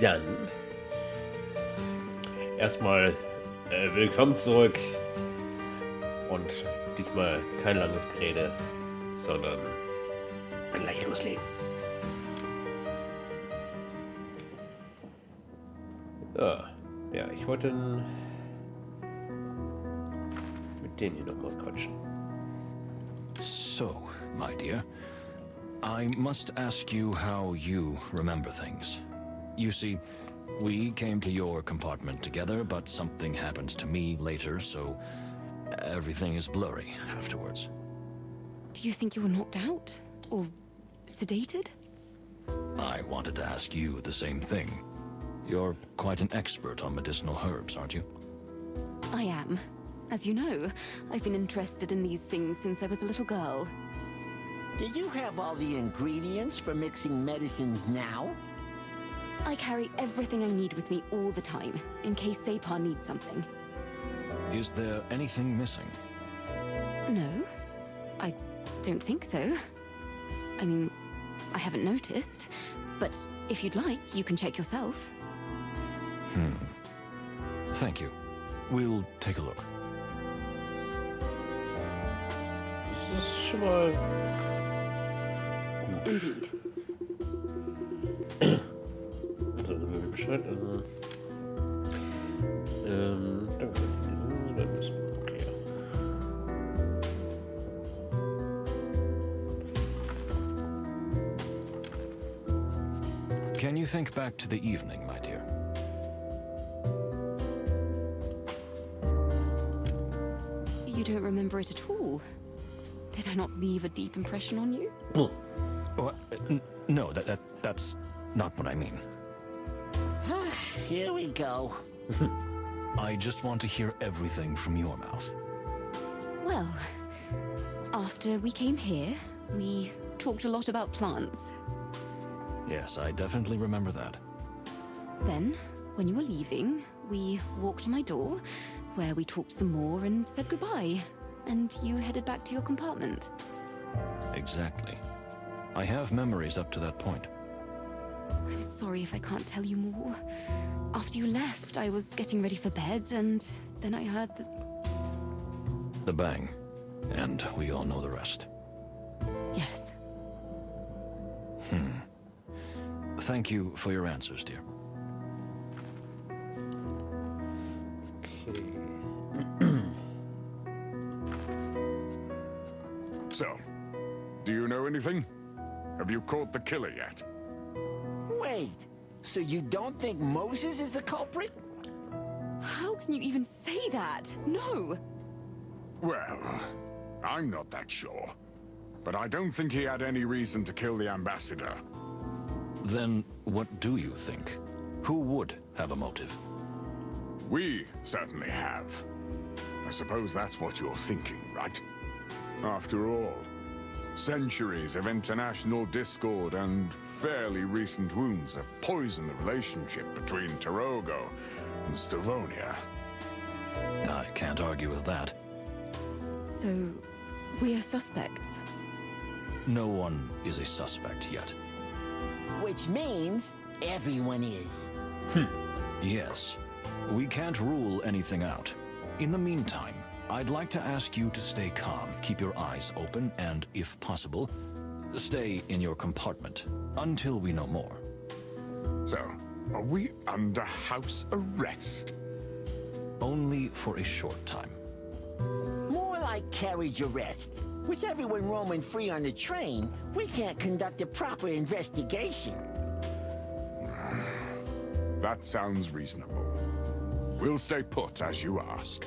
Dann erstmal willkommen zurück und diesmal kein langes Gerede, sondern gleich loslegen. Ja, ich wollte mit denen hier nochmal quatschen. So, my dear, I must ask you how you remember things. You see, we came to your compartment together, but something happened to me later, so everything is blurry afterwards. Do you think you were knocked out? Or sedated? I wanted to ask you the same thing. You're quite an expert on medicinal herbs, aren't you? I am. As you know, I've been interested in these things since I was a little girl. Do you have all the ingredients for mixing medicines now? I carry everything I need with me all the time, in case Separ needs something. Is there anything missing? No, I don't think so. I mean, I haven't noticed, but if you'd like, you can check yourself. Thank you. We'll take a look. Das ist schon mal gut. Indeed. So, dann wissen wir Bescheid. Danke. Dann ist klar. Can you think back to the evening, my dear? You don't remember it at all. Did I not leave a deep impression on you? Oh, no, that's not what I mean. Here we go. I just want to hear everything from your mouth. Well, after we came here, we talked a lot about plants. Yes, I definitely remember that. Then, when you were leaving, we walked to my door, where we talked some more and said goodbye. And you headed back to your compartment. Exactly. I have memories up to that point. I'm sorry if I can't tell you more. After you left, I was getting ready for bed, and then I heard The bang. And we all know the rest. Yes. Thank you for your answers, dear. So, do you know anything? Have you caught the killer yet? Wait, so you don't think Moses is the culprit? How can you even say that? No! Well, I'm not that sure. But I don't think he had any reason to kill the ambassador. Then what do you think? Who would have a motive? We certainly have. I suppose that's what you're thinking, right? After all, centuries of international discord and fairly recent wounds have poisoned the relationship between Tarogo and Stavonia. I can't argue with that. So, we're suspects. No one is a suspect yet. Which means everyone is. Yes. We can't rule anything out. In the meantime, I'd like to ask you to stay calm, keep your eyes open, and, if possible, stay in your compartment until we know more. So, are we under house arrest? Only for a short time. More like carriage arrest. With everyone roaming free on the train, we can't conduct a proper investigation. That sounds reasonable. We'll stay put as you ask.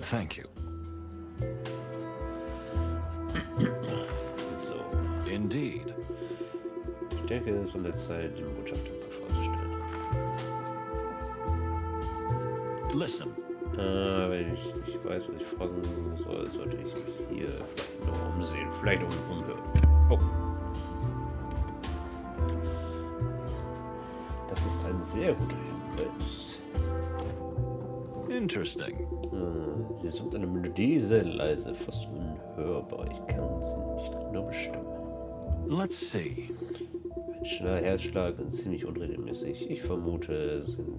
Thank you. So, Indeed. ich denke, es ist an der Zeit, den Botschafter vorzustellen. Listen. Wenn ich nicht weiß, was ich fragen soll, sollte ich mich hier vielleicht noch umsehen. Vielleicht umhören. Oh. Das ist ein sehr guter Hinweis. Interesting. Sie sind eine Melodie sehr leise, fast unhörbar. Ich kann sie nicht genau bestimmen. Let's see. Ein Schneller Herzschlag und ziemlich unregelmäßig. Ich vermute, sein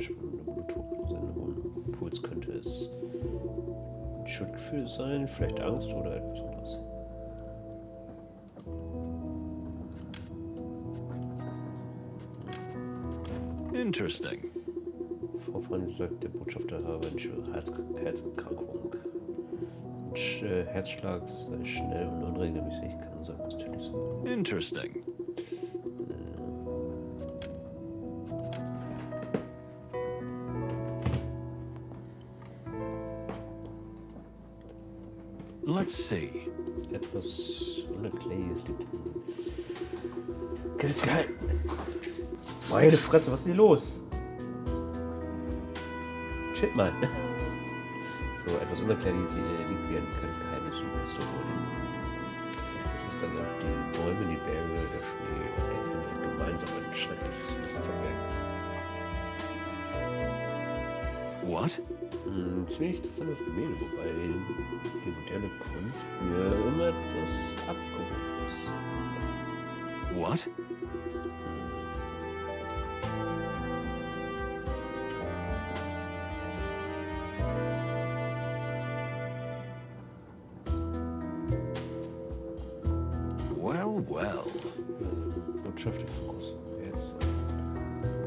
hohen Puls könnte es ein Schuldgefühl sein, vielleicht Angst oder etwas anderes. Interesting. Frau Fanny sagt, der Botschafter habe eine schwere Herzerkrankung. Und Herzschlag sei schnell und unregelmäßig, kann sein, was tödlich sein. Interesting. Let's see. Etwas Unerklärliches liegt in. Geiles Geheim. Meine Fresse, was ist hier los? Shit, Mann. So, etwas Unerklärliches liegt wie ein kleines Geheimnis über das Dorf. Es ist dann die Bäume, die Berge, der Schnee und der Himmel gemeinsam ein schreckliches Wissen verbergen. What? Ziemlich interessantes Gemälde, wobei die moderne Kunst mir immer etwas abgehoben ist. What? Well, well. Botschaft voraus. Jetzt.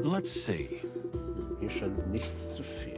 Let's see. Hier scheint nichts zu fehlen.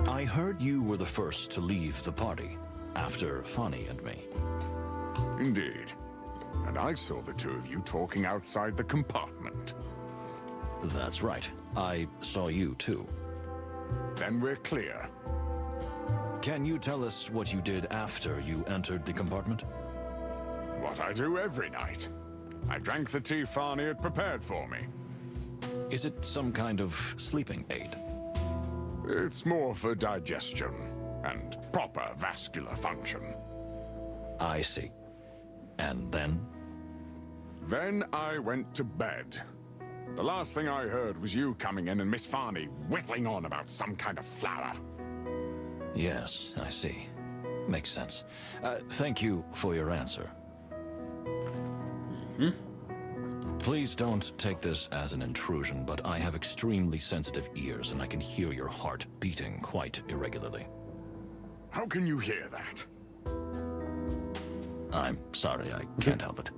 I heard you were the first to leave the party, after Fanny and me. Indeed. And I saw the two of you talking outside the compartment. That's right. I saw you too. Then we're clear. Can you tell us what you did after you entered the compartment? What I do every night. I drank the tea Farney had prepared for me. Is it some kind of sleeping aid? It's more for digestion and proper vascular function. I see. And then? Then I went to bed. The last thing I heard was you coming in and Miss Farney whittling on about some kind of flower. Yes, I see. Makes sense. Thank you for your answer. Please don't take this as an intrusion, but I have extremely sensitive ears and I can hear your heart beating quite irregularly. How can you hear that? I'm sorry, I can't help it.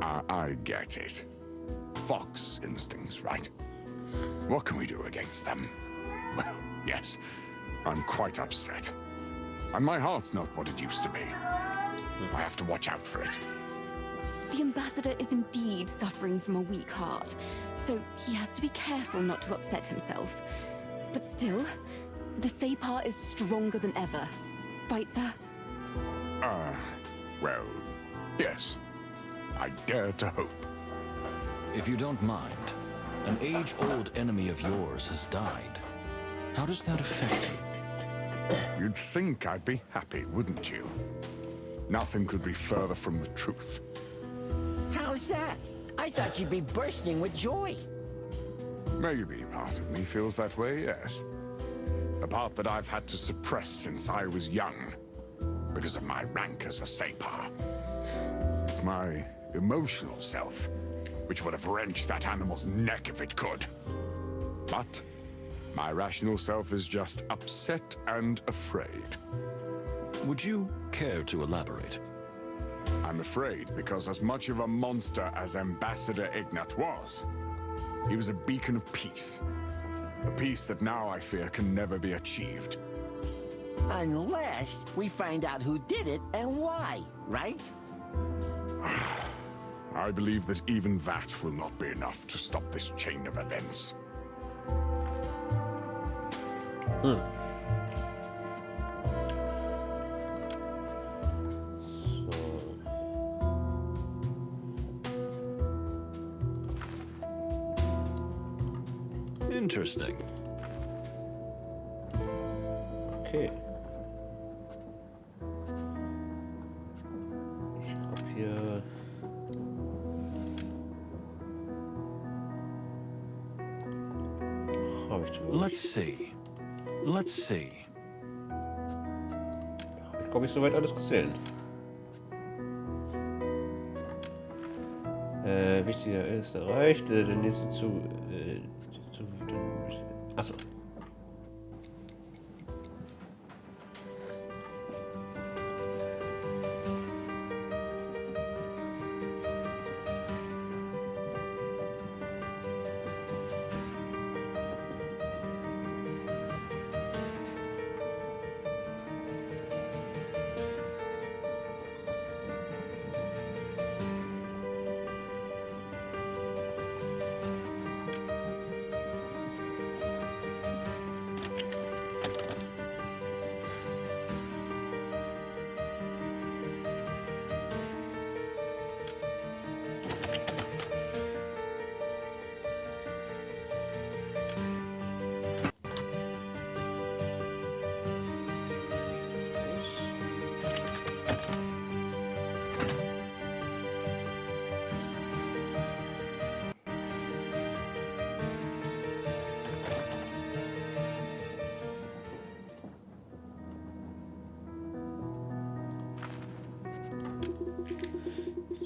I get it. Fox instincts, right? What can we do against them? Well, yes, I'm quite upset. And my heart's not what it used to be. I have to watch out for it. The ambassador is indeed suffering from a weak heart, so he has to be careful not to upset himself. But still, the Separ is stronger than ever. Right, sir? Well, yes. I dare to hope. If you don't mind, an age-old enemy of yours has died. How does that affect you? You'd think I'd be happy, wouldn't you? Nothing could be further from the truth. How's that? I thought you'd be bursting with joy. Maybe part of me feels that way, yes. A part that I've had to suppress since I was young, because of my rank as a Separ. It's my emotional self, which would have wrenched that animal's neck if it could. But my rational self is just upset and afraid. Would you care to elaborate? I'm afraid because as much of a monster as Ambassador Ignat was, he was a beacon of peace. A peace that now I fear can never be achieved. Unless we find out who did it and why, right? I believe that even that will not be enough to stop this chain of events. Interesting. Okay. Ich hab hier... Habe ich zumindest. Let's see. Habe ich, glaube ich, soweit alles gesehen. Wichtiger ist erreicht. Der nächste Achso.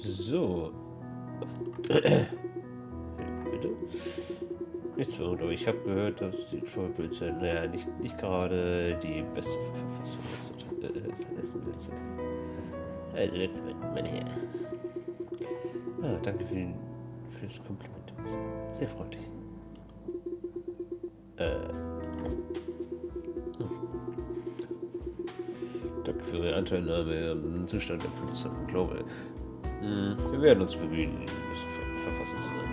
So. Bitte? Nichts mehr, aber ich habe gehört, dass die Trollpilze, naja, nicht gerade die beste Verfassung ist. Also, meine Herren. Ah, danke für das Kompliment. Sehr freundlich. Danke für Ihre Anteilnahme am Zustand der Polizei und Glaube. Wir werden uns bemühen, in besser Verfassung zu sein.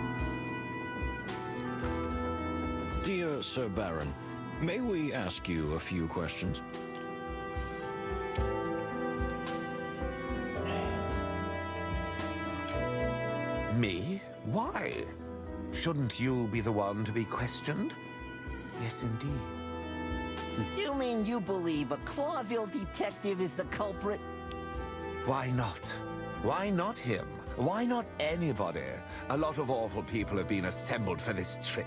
Dear Sir Baron, may we ask you a few questions? Me? Why? Shouldn't you be the one to be questioned? Yes, indeed. You mean you believe a Clawville detective is the culprit? Why not? Why not him? Why not anybody? A lot of awful people have been assembled for this trip.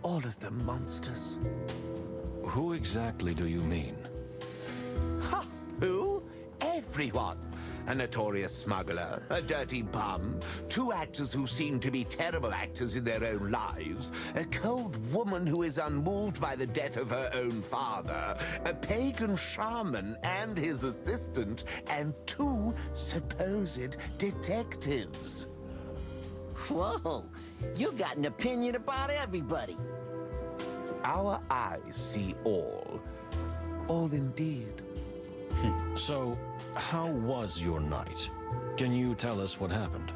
All of them monsters. Who exactly do you mean? Ha! Who? Everyone. A notorious smuggler, a dirty bum, two actors who seem to be terrible actors in their own lives, a cold woman who is unmoved by the death of her own father, a pagan shaman and his assistant, and two supposed detectives. Whoa, you got an opinion about everybody. Our eyes see all. All indeed. So, how was your night? Can you tell us what happened?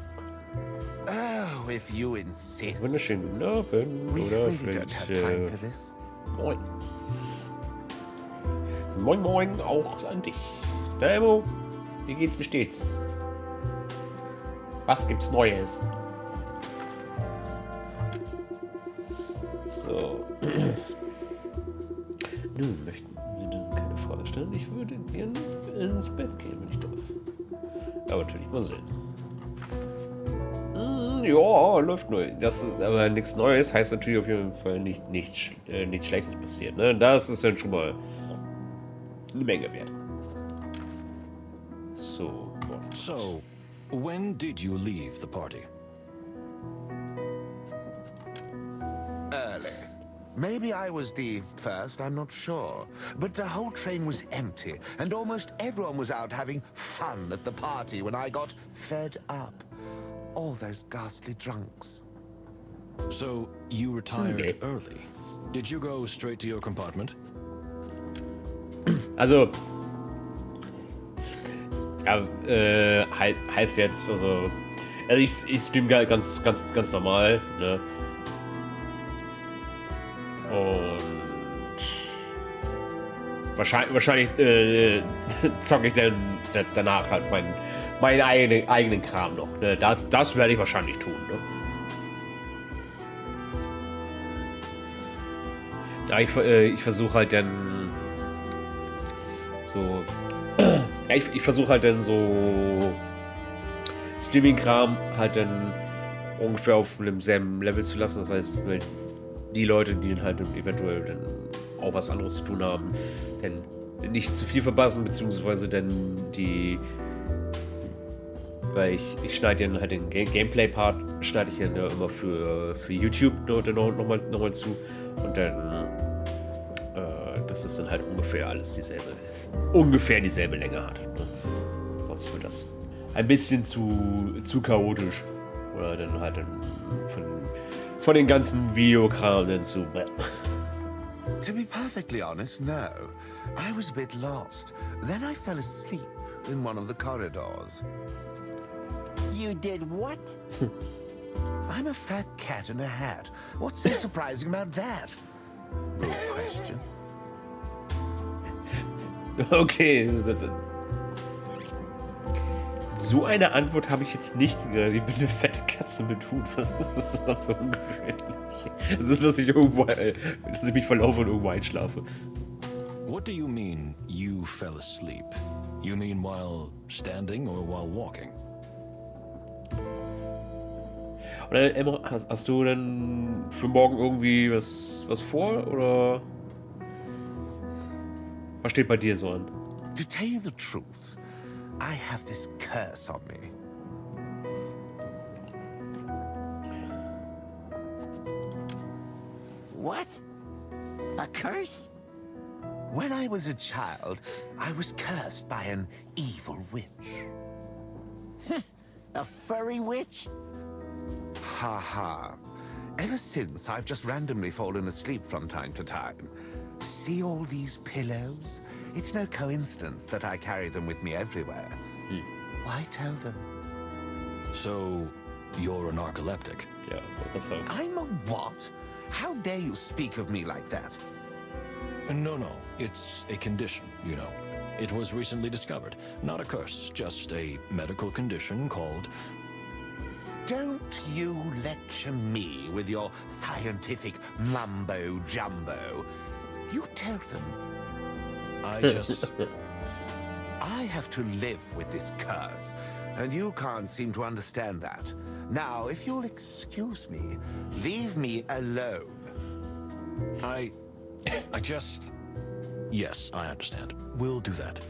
Oh, if you insist. Wunderschönen guten Abend. We Oder really don't have time for vielleicht, this. moin. Moin, moin, auch an dich. Demo, wie geht's, wie steht's? Was gibt's Neues? So. Nun, möchten Sie denn keine Frage stellen? Ich würde gerne ins Bett gehen, wenn ich darf. Aber natürlich mal sehen. Ja, läuft nur. Das ist aber nichts Neues, heißt natürlich auf jeden Fall nichts Schlechtes passiert. Ne? Das ist dann schon mal eine Menge wert. So. So, when did you leave the party? Early. Maybe I was the first, I'm not sure. But the whole train was empty, and almost everyone was out having fun at the party when I got fed up. All those ghastly drunks. So, you retired Okay. early. Did you go straight to your compartment? Also, ja, heißt jetzt, also ich streame ganz normal, ne? Und wahrscheinlich zocke ich dann danach halt meinen eigenen Kram noch. Ne? Das werde ich wahrscheinlich tun. Ne? Ja, ich versuche halt dann so. Ja, ich versuche halt dann so Streaming-Kram halt dann ungefähr auf demselben Level zu lassen. Das heißt, weil die Leute, die dann halt eventuell dann auch was anderes zu tun haben, dann nicht zu viel verpassen, beziehungsweise dann weil ich schneide dann halt den Gameplay-Part, schneide ich dann immer für YouTube nochmal zu und dann dass es dann halt ungefähr dieselbe Länge hat. Ne? Sonst wird das ein bisschen zu chaotisch. Oder dann halt von den ganzen Videokram dann zu. To be perfectly honest, no. I was a bit lost. Then I fell asleep in one of the corridors. You did what? I'm a fat cat in a hat. What's so surprising about that? No question. Okay. So eine Antwort habe ich jetzt nicht gerade. Ich bin eine fette Katze mit Hut. Was ist das so ungefährlich? Das ist, dass ich mich verlaufe und irgendwo einschlafe. What do you mean, you fell asleep? You mean while standing or while walking? Oder Emma, hast du denn für morgen irgendwie was vor? Oder was steht bei dir so an? To tell you the truth, I have this curse on me. What? A curse? When I was a child, I was cursed by an evil witch. A furry witch? Ha ha. Ever since, I've just randomly fallen asleep from time to time. See all these pillows? It's no coincidence that I carry them with me everywhere. Why tell them? So, you're a narcoleptic? Ja, was auch. I'm a what? How dare you speak of me like that? No, it's a condition, you know. It was recently discovered. Not a curse, just a medical condition called... Don't you lecture me with your scientific mumbo-jumbo. You tell them. I just... I have to live with this curse, and you can't seem to understand that. Now, if you'll excuse me, leave me alone. I just... Yes, I understand. We'll do that.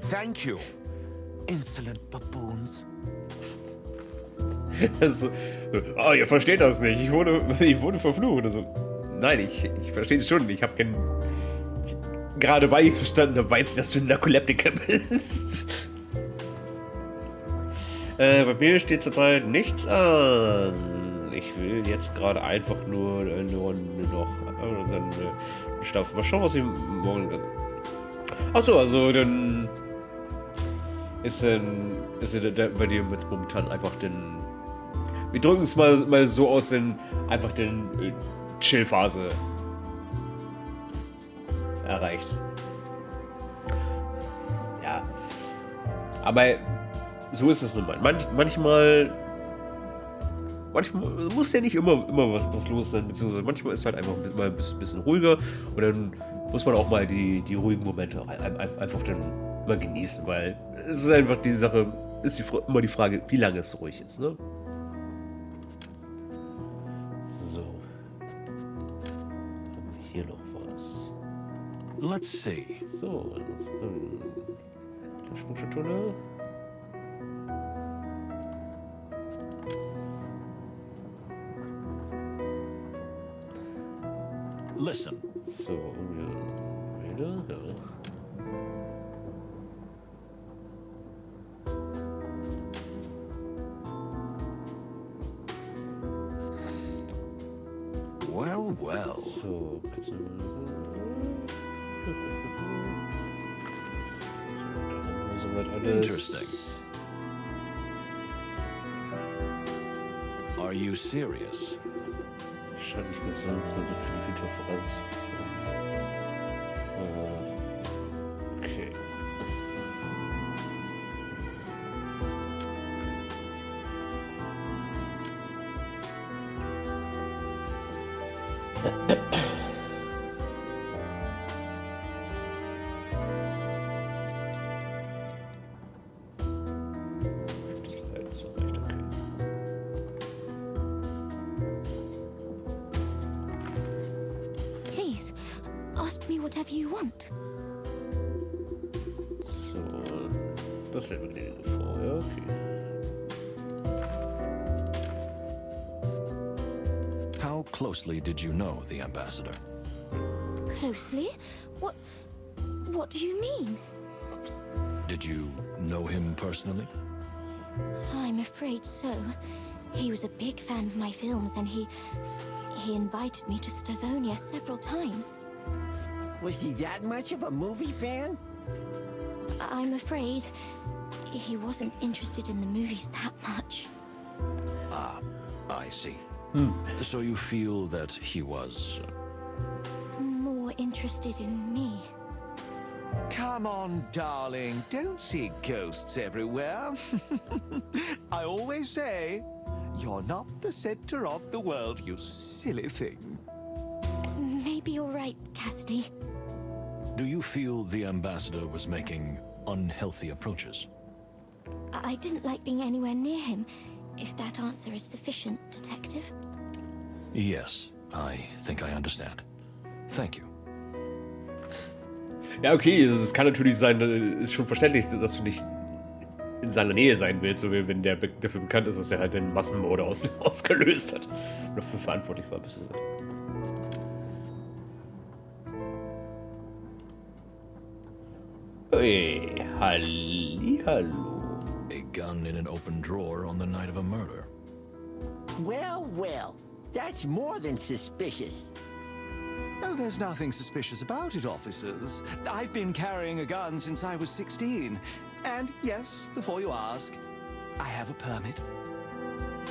Thank you, insolent baboons. Also, oh, ihr versteht das nicht. Ich wurde verflucht. Also, nein, ich verstehe es schon. Ich habe keinen... Gerade weil ich es verstanden habe, weiß ich, dass du ein Narkoleptiker bist. Bei mir steht zurzeit nichts an. Ich will jetzt gerade einfach nur noch dann schlafen. Mal schauen, was ich morgen kann. Achso, also dann ist bei dir jetzt momentan einfach den... Wir drücken es mal so aus, einfach den Chill-Phase erreicht. Ja. Aber so ist es nun mal. Manchmal muss ja nicht immer was los sein, beziehungsweise manchmal ist halt einfach mal ein bisschen ruhiger und dann muss man auch mal die ruhigen Momente einfach dann mal genießen, weil es ist einfach die Sache, immer die Frage, wie lange es ruhig ist, ne? So. Haben wir hier noch was? Let's see. So, Sprungschatulle. Listen. So, wieder, ja. Well. So, Katzen. Soweit alles. Interesting. Are you serious? Scheint nicht gesund, sind so viel Interferenz. Okay. Please, ask me whatever you want. So, das wäre mir vorher, okay. How closely did you know the ambassador? Closely? What do you mean? Did you know him personally? I'm afraid so. He was a big fan of my films, and he invited me to Stavonia several times. Was he that much of a movie fan? I'm afraid he wasn't interested in the movies that much. Ah, I see. So you feel that he was... More interested in me. Come on, darling. Don't see ghosts everywhere. I always say, you're not the center of the world, you silly thing. Maybe you're right, Cassidy. Do you feel the ambassador was making unhealthy approaches? I didn't like being anywhere near him, if that answer is sufficient, Detective. Yes, I think I understand. Thank you. Ja, okay, es kann natürlich sein, ist schon verständlich, dass du nicht in seiner Nähe sein willst, so wie wenn der dafür bekannt ist, dass er halt den Massenmord ausgelöst hat. Oder dafür verantwortlich war, bis gesagt. Hey, hallihallo. A gun in an open drawer on the night of a murder. Well, well. That's more than suspicious. Oh, there's nothing suspicious about it, officers. I've been carrying a gun since I was 16. And yes, before you ask, I have a permit.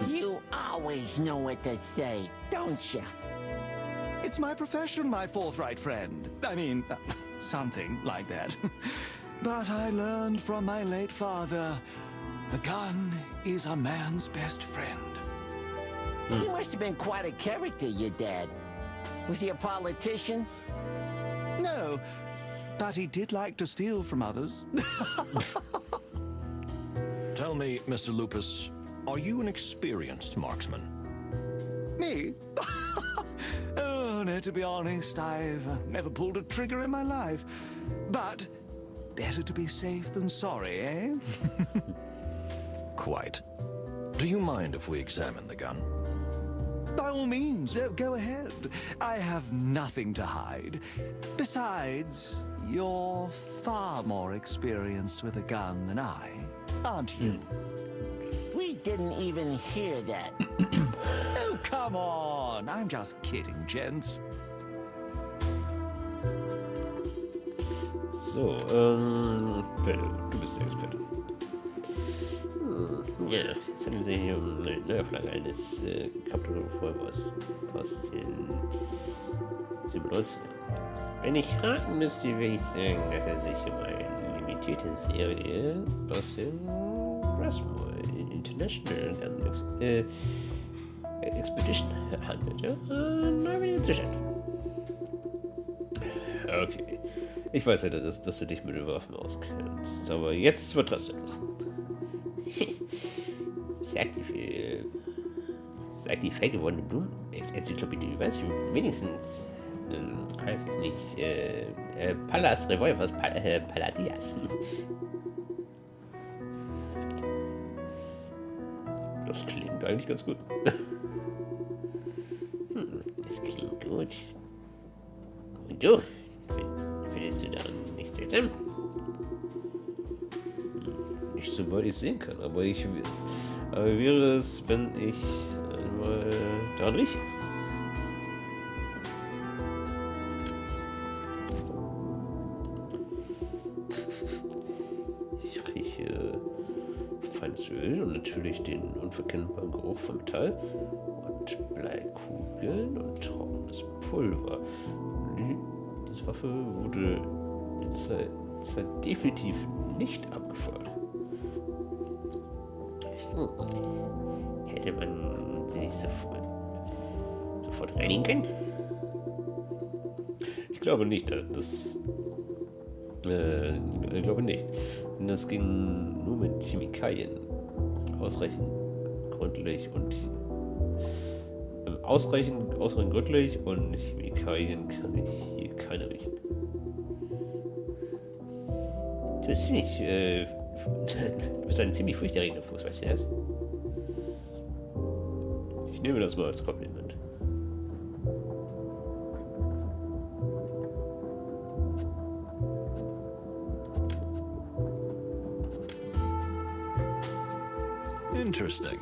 You always know what to say, don't you? It's my profession, my forthright friend. I mean, something like that. But I learned from my late father, a gun is a man's best friend. He must have been quite a character, your dad. Was he a politician? No, but he did like to steal from others. Tell me, Mr. Lupus, are you an experienced marksman? Me? Oh, no, to be honest, I've never pulled a trigger in my life. But better to be safe than sorry, eh? Quite. Do you mind if we examine the gun? By all means, go ahead. I have nothing to hide. Besides, you're far more experienced with a gun than I, aren't you? We didn't even hear that. Oh, come on. I'm just kidding, gents. So, bitte, du bist der Experte. Ja, es handelt sich hier um eine Neuauflage eines Capture-Revolvers aus den 97ern. Wenn ich raten müsste, würde ich sagen, dass er sich um eine limitierte Serie aus dem Grassmore International Expedition handelt. Ja, na, bin ich sicher. Okay. Ich weiß ja, dass du dich mit den Waffen auskennst, aber jetzt übertreibst du das. Sagt die fehlgewordene Blumen-Enzyklopädie, weißt du, wenigstens, weiß ich nicht, Pallas Revolvers Palladias. Das klingt eigentlich ganz gut. Das klingt gut. Und du? Findest du daran nichts seltsam? Nicht so weit ich sehen kann, aber wie wäre es, wenn ich einmal daran rieche? Ich rieche feines Öl und natürlich den unverkennbaren Geruch von Metall und Bleikugeln und trockenes Pulver. Diese Waffe wurde derzeit definitiv nicht abgefeuert. Hätte man sie nicht sofort reinigen können? Ich glaube nicht, ich glaube nicht. Denn das ging nur mit Chemikalien. Ausreichend äußeren göttlich und Chemikalien kann ich hier keine riechen. Du bist ziemlich, du bist ein ziemlich furchterregender Fuß, weißt du das? Ich nehme das mal als Kompliment. Interesting.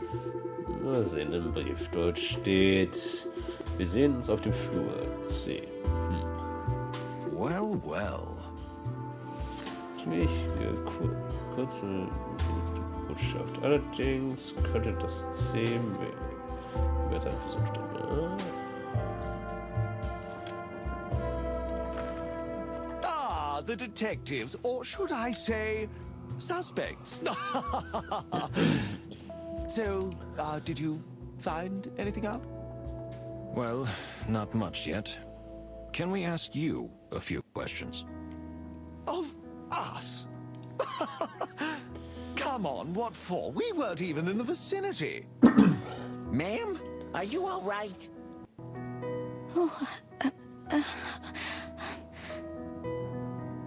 Mal sehen im Brief. Dort steht, wir sehen uns auf dem Flur. C. Well, well. Ziemlich kurze Botschaft. Allerdings könnte das C mehr sein Versuchsstimme. Ah, the detectives, or should I say, suspects. So, did you find anything out? Well, not much yet. Can we ask you a few questions? Of us? Come on, what for? We weren't even in the vicinity. Ma'am, are you all right?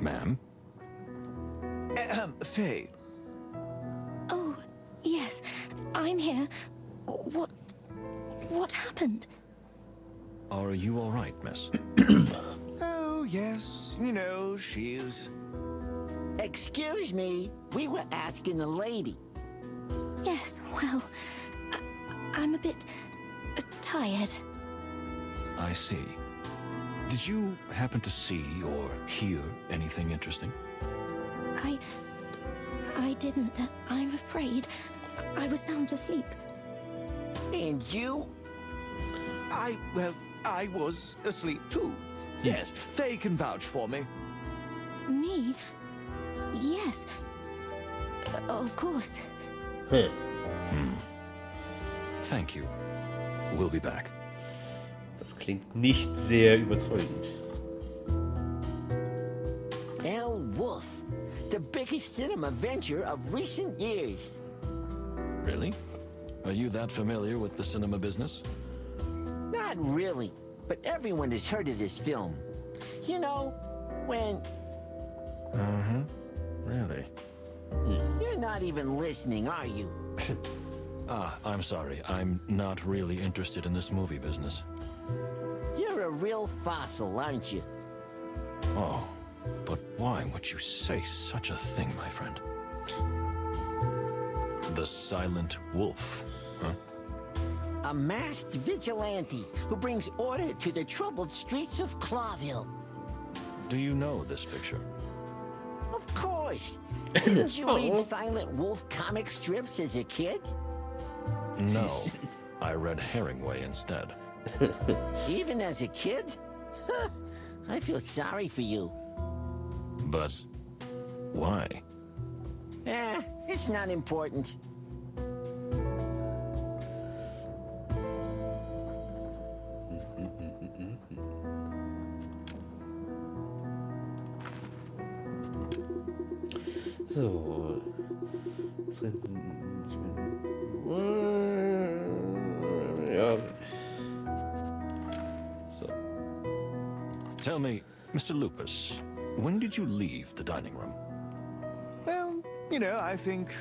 Ma'am? Faye. Oh, yes, I'm here. What happened? Are you all right, miss? Oh, yes, you know, she's... Excuse me, we were asking a lady. Yes, well, I'm a bit tired. I see. Did you happen to see or hear anything interesting? I didn't. I'm afraid. I was sound asleep. And you? Well, I was asleep too. Yes, Faye can vouch for me. Me? Yes. Of course. Thank you. We'll be back. Das klingt nicht sehr überzeugend. L. Wolf, the biggest cinema venture of recent years. Really? Are you that familiar with the cinema business? Not really, but everyone has heard of this film. You know, when... Really? You're not even listening, are you? I'm sorry. I'm not really interested in this movie business. You're a real fossil, aren't you? Oh, but why would you say such a thing, my friend? The Silent Wolf, huh? A masked vigilante who brings order to the troubled streets of Clawville. Do you know this picture? Of course. Didn't you read Silent Wolf comic strips as a kid? No. I read Herringway instead. Even as a kid? I feel sorry for you. But why? It's not important. So. Ja. So. Tell me, Mr. Lupus, when did you leave the dining room? Well, you know, I think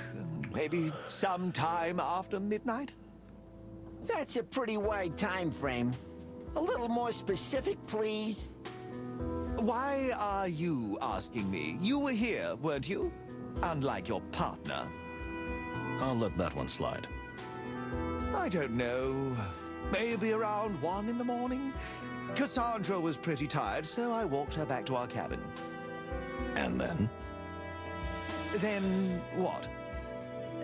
maybe sometime after midnight. That's a pretty wide time frame. A little more specific, please. Why are you asking me? You were here, weren't you? Unlike your partner. I'll let that one slide. I don't know. Maybe around 1 in the morning? Cassandra was pretty tired, so I walked her back to our cabin. And then? Then what?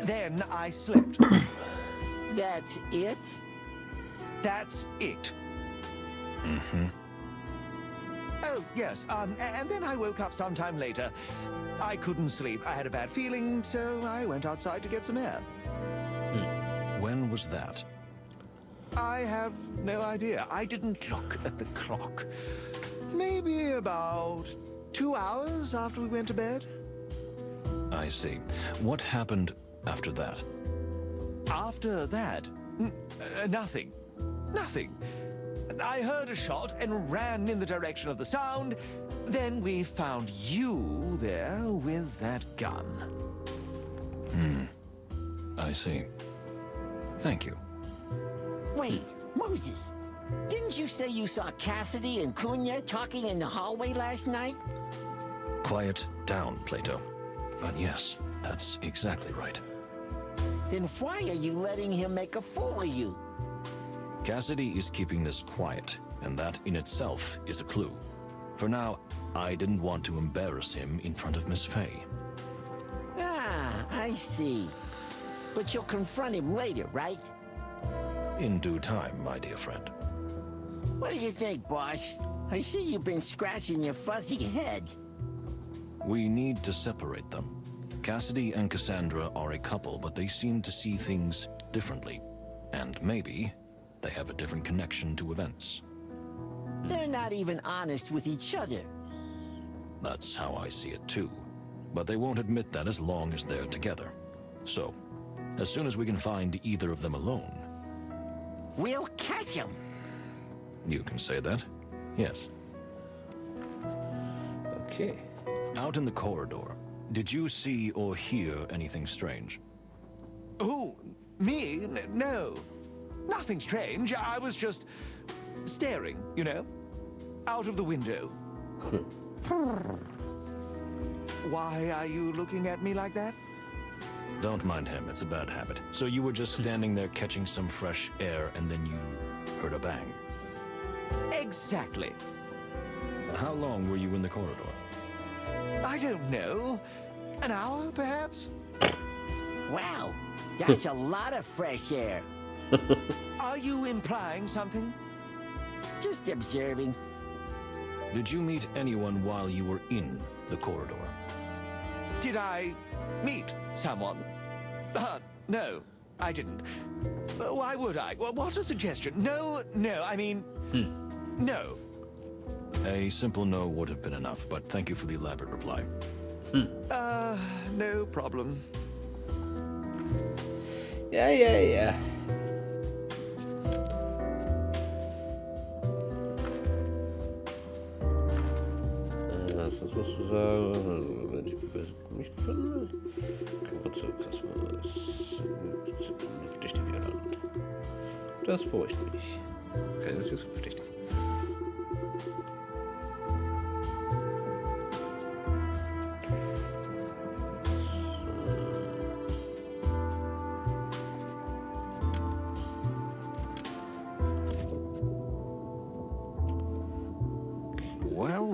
Then I slept. That's it? That's it. Mm-hmm. Oh, yes, and then I woke up sometime later. I couldn't sleep. I had a bad feeling, so I went outside to get some air. When was that? I have no idea. I didn't look at the clock. Maybe about 2 hours after we went to bed. I see. What happened after that? After that, nothing. Nothing. I heard a shot and ran in the direction of the sound. Then we found you there with that gun. I see. Thank you. Wait, Moses. Didn't you say you saw Cassidy and Cunha talking in the hallway last night? Quiet down, Plato. But yes, that's exactly right. Then why are you letting him make a fool of you? Cassidy is keeping this quiet, and that in itself is a clue. For now, I didn't want to embarrass him in front of Miss Fey. Ah, I see. But you'll confront him later, right? In due time, my dear friend. What do you think, boss? I see you've been scratching your fuzzy head. We need to separate them. Cassidy and Cassandra are a couple, but they seem to see things differently. And maybe they have a different connection to events. They're not even honest with each other. That's how I see it too. But they won't admit that as long as they're together. So, as soon as we can find either of them alone... We'll catch him! You can say that? Yes. Okay. Out in the corridor, did you see or hear anything strange? Who? Me? No. Nothing strange. I was just staring, you know, out of the window. Why are you looking at me like that? Don't mind him, it's a bad habit. So you were just standing there catching some fresh air and then you heard a bang. Exactly. How long were you in the corridor? I don't know. An hour, perhaps? Wow, that's a lot of fresh air. Are you implying something? Just observing. Did you meet anyone while you were in the corridor? Did I meet someone? No, I didn't. Why would I? What a suggestion. No, I mean, no. A simple no would have been enough, but thank you for the elaborate reply. No problem. Ja. Das ist was zu sagen. Wenn ich mich finde, kommen zurück erstmal. Verdächtig wieder landen. Das beruhigt mich. Okay, das ist verdächtig.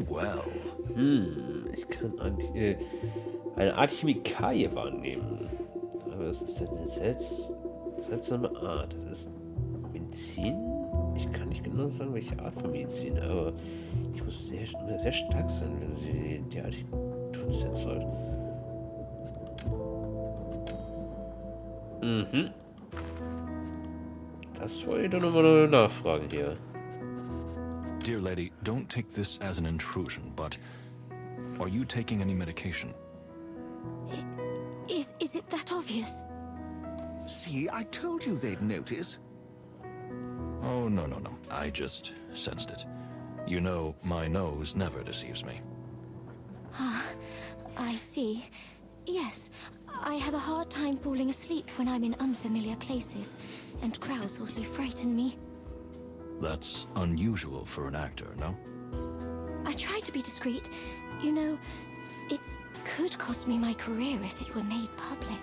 Well. Ich kann eine Art Chemikalie wahrnehmen. Aber es ist eine seltsame Art. Das ist Medizin? Ich kann nicht genau sagen, welche Art von Medizin, aber ich muss sehr stark sein, wenn sie derartig tun soll. Das wollte ich doch nochmal nachfragen hier. Dear lady, don't take this as an intrusion, but are you taking any medication? Is it that obvious? See, I told you they'd notice. Oh, no. I just sensed it. You know, my nose never deceives me. I see. Yes, I have a hard time falling asleep when I'm in unfamiliar places, and crowds also frighten me. That's unusual for an actor, no? I try to be discreet. You know, it could cost me my career if it were made public.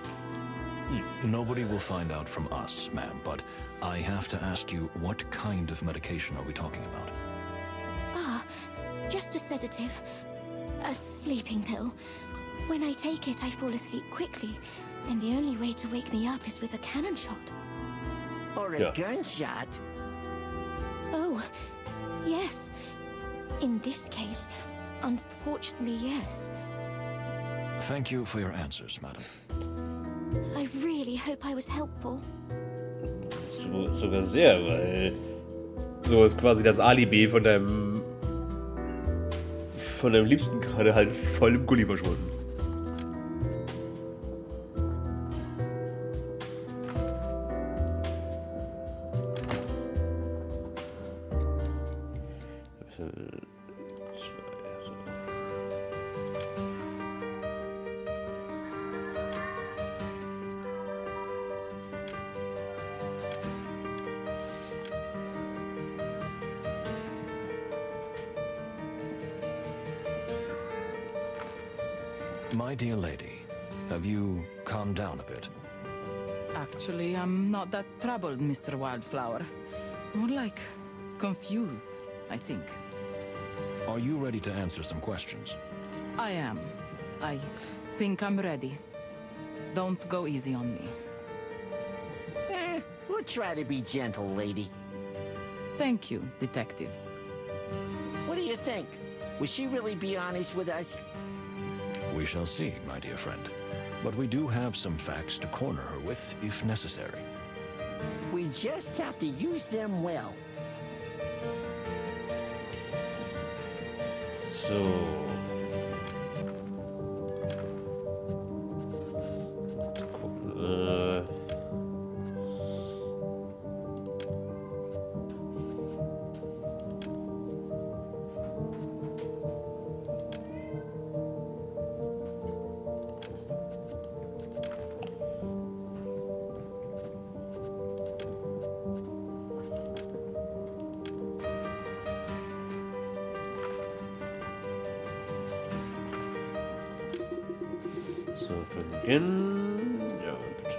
Nobody will find out from us, ma'am, but I have to ask you, what kind of medication are we talking about? Just a sedative. A sleeping pill. When I take it, I fall asleep quickly, and the only way to wake me up is with a cannon shot. Or a gunshot. Oh, yes. In this case, unfortunately, yes. Thank you for your answers, madam. I really hope I was helpful. Sogar sehr, weil so ist quasi das Alibi von deinem Liebsten gerade halt voll im Gully verschwunden. So. My dear lady, have you calmed down a bit? Actually, I'm not that troubled, Mr. Wildflower. More like confused, I think. Are you ready to answer some questions? I am. I think I'm ready. Don't go easy on me. We'll try to be gentle, lady. Thank you, detectives. What do you think? Will she really be honest with us? We shall see, my dear friend. But we do have some facts to corner her with, if necessary. We just have to use them well. So. Gucken. So, für Beginn. Ja, bitte.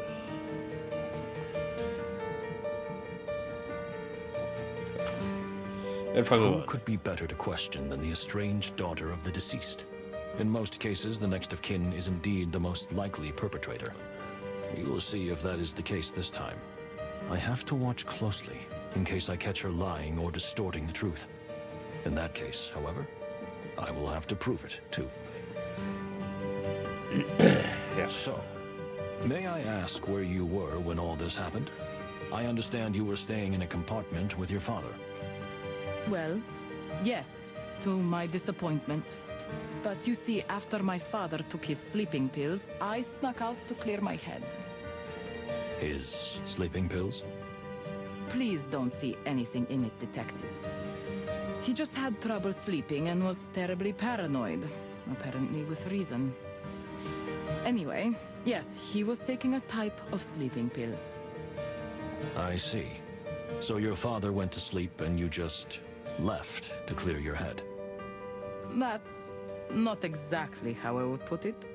Dann fangen wir Who mal an. could be better to question than the estranged daughter of the deceased? In most cases, the next of kin is indeed the most likely perpetrator. We will see if that is the case this time. I have to watch closely, in case I catch her lying or distorting the truth. In that case, however, I will have to prove it, too. Ja. So, may I ask where you were when all this happened? I understand you were staying in a compartment with your father. Well, yes, to my disappointment. But you see, after my father took his sleeping pills, I snuck out to clear my head. His sleeping pills? Please don't see anything in it, detective. He just had trouble sleeping and was terribly paranoid, apparently with reason. Anyway, yes, he was taking a type of sleeping pill. I see. So your father went to sleep and you just left to clear your head. That's not exactly how I would put it.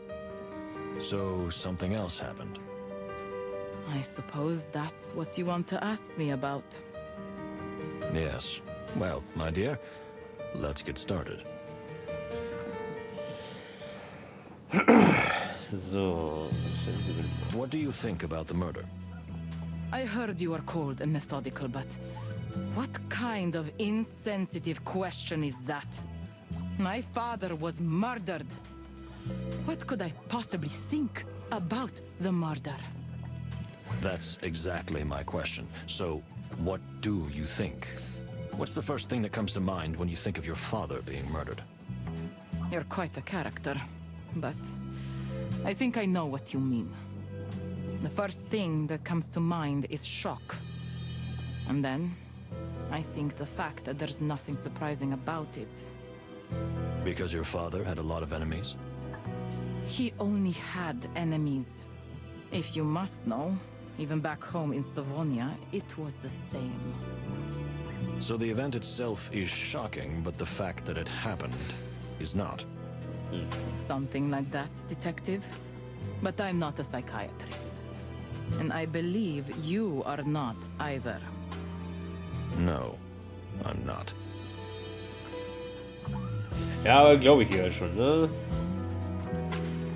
So something else happened. I suppose that's what you want to ask me about. Yes. Well, my dear, let's get started. So. What do you think about the murder? I heard you are cold and methodical, but what kind of insensitive question is that? My father was murdered. What could I possibly think about the murder? That's exactly my question. So, what do you think? What's the first thing that comes to mind when you think of your father being murdered? You're quite a character, but I think I know what you mean. The first thing that comes to mind is shock. And then, I think the fact that there's nothing surprising about it. Because your father had a lot of enemies? He only had enemies. If you must know, even back home in Slavonia, it was the same. So the event itself is shocking, but the fact that it happened is not. Something like that, detective. But I'm not a psychiatrist. And I believe you are not either. No, I'm not. Ja, aber glaube ich ja schon, ne?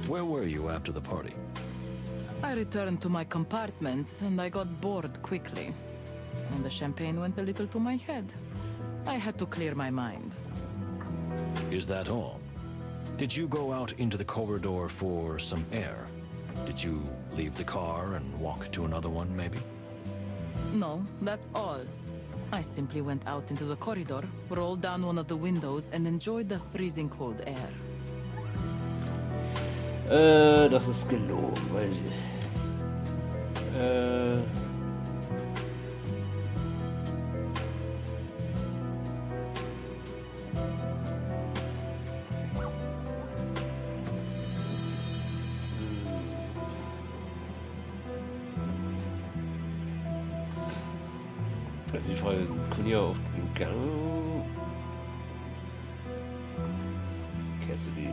Where were you after the party? I returned to my compartment and I got bored quickly. And the champagne went a little to my head. I had to clear my mind. Is that all? Did you go out into the corridor for some air? Did you leave the car and walk to another one, maybe? No, that's all. I simply went out into the corridor, rolled down one of the windows and enjoyed the freezing cold air. Das ist gelogen, weil. Jetzt die Frage, können wir auf den Gang? Cassidy.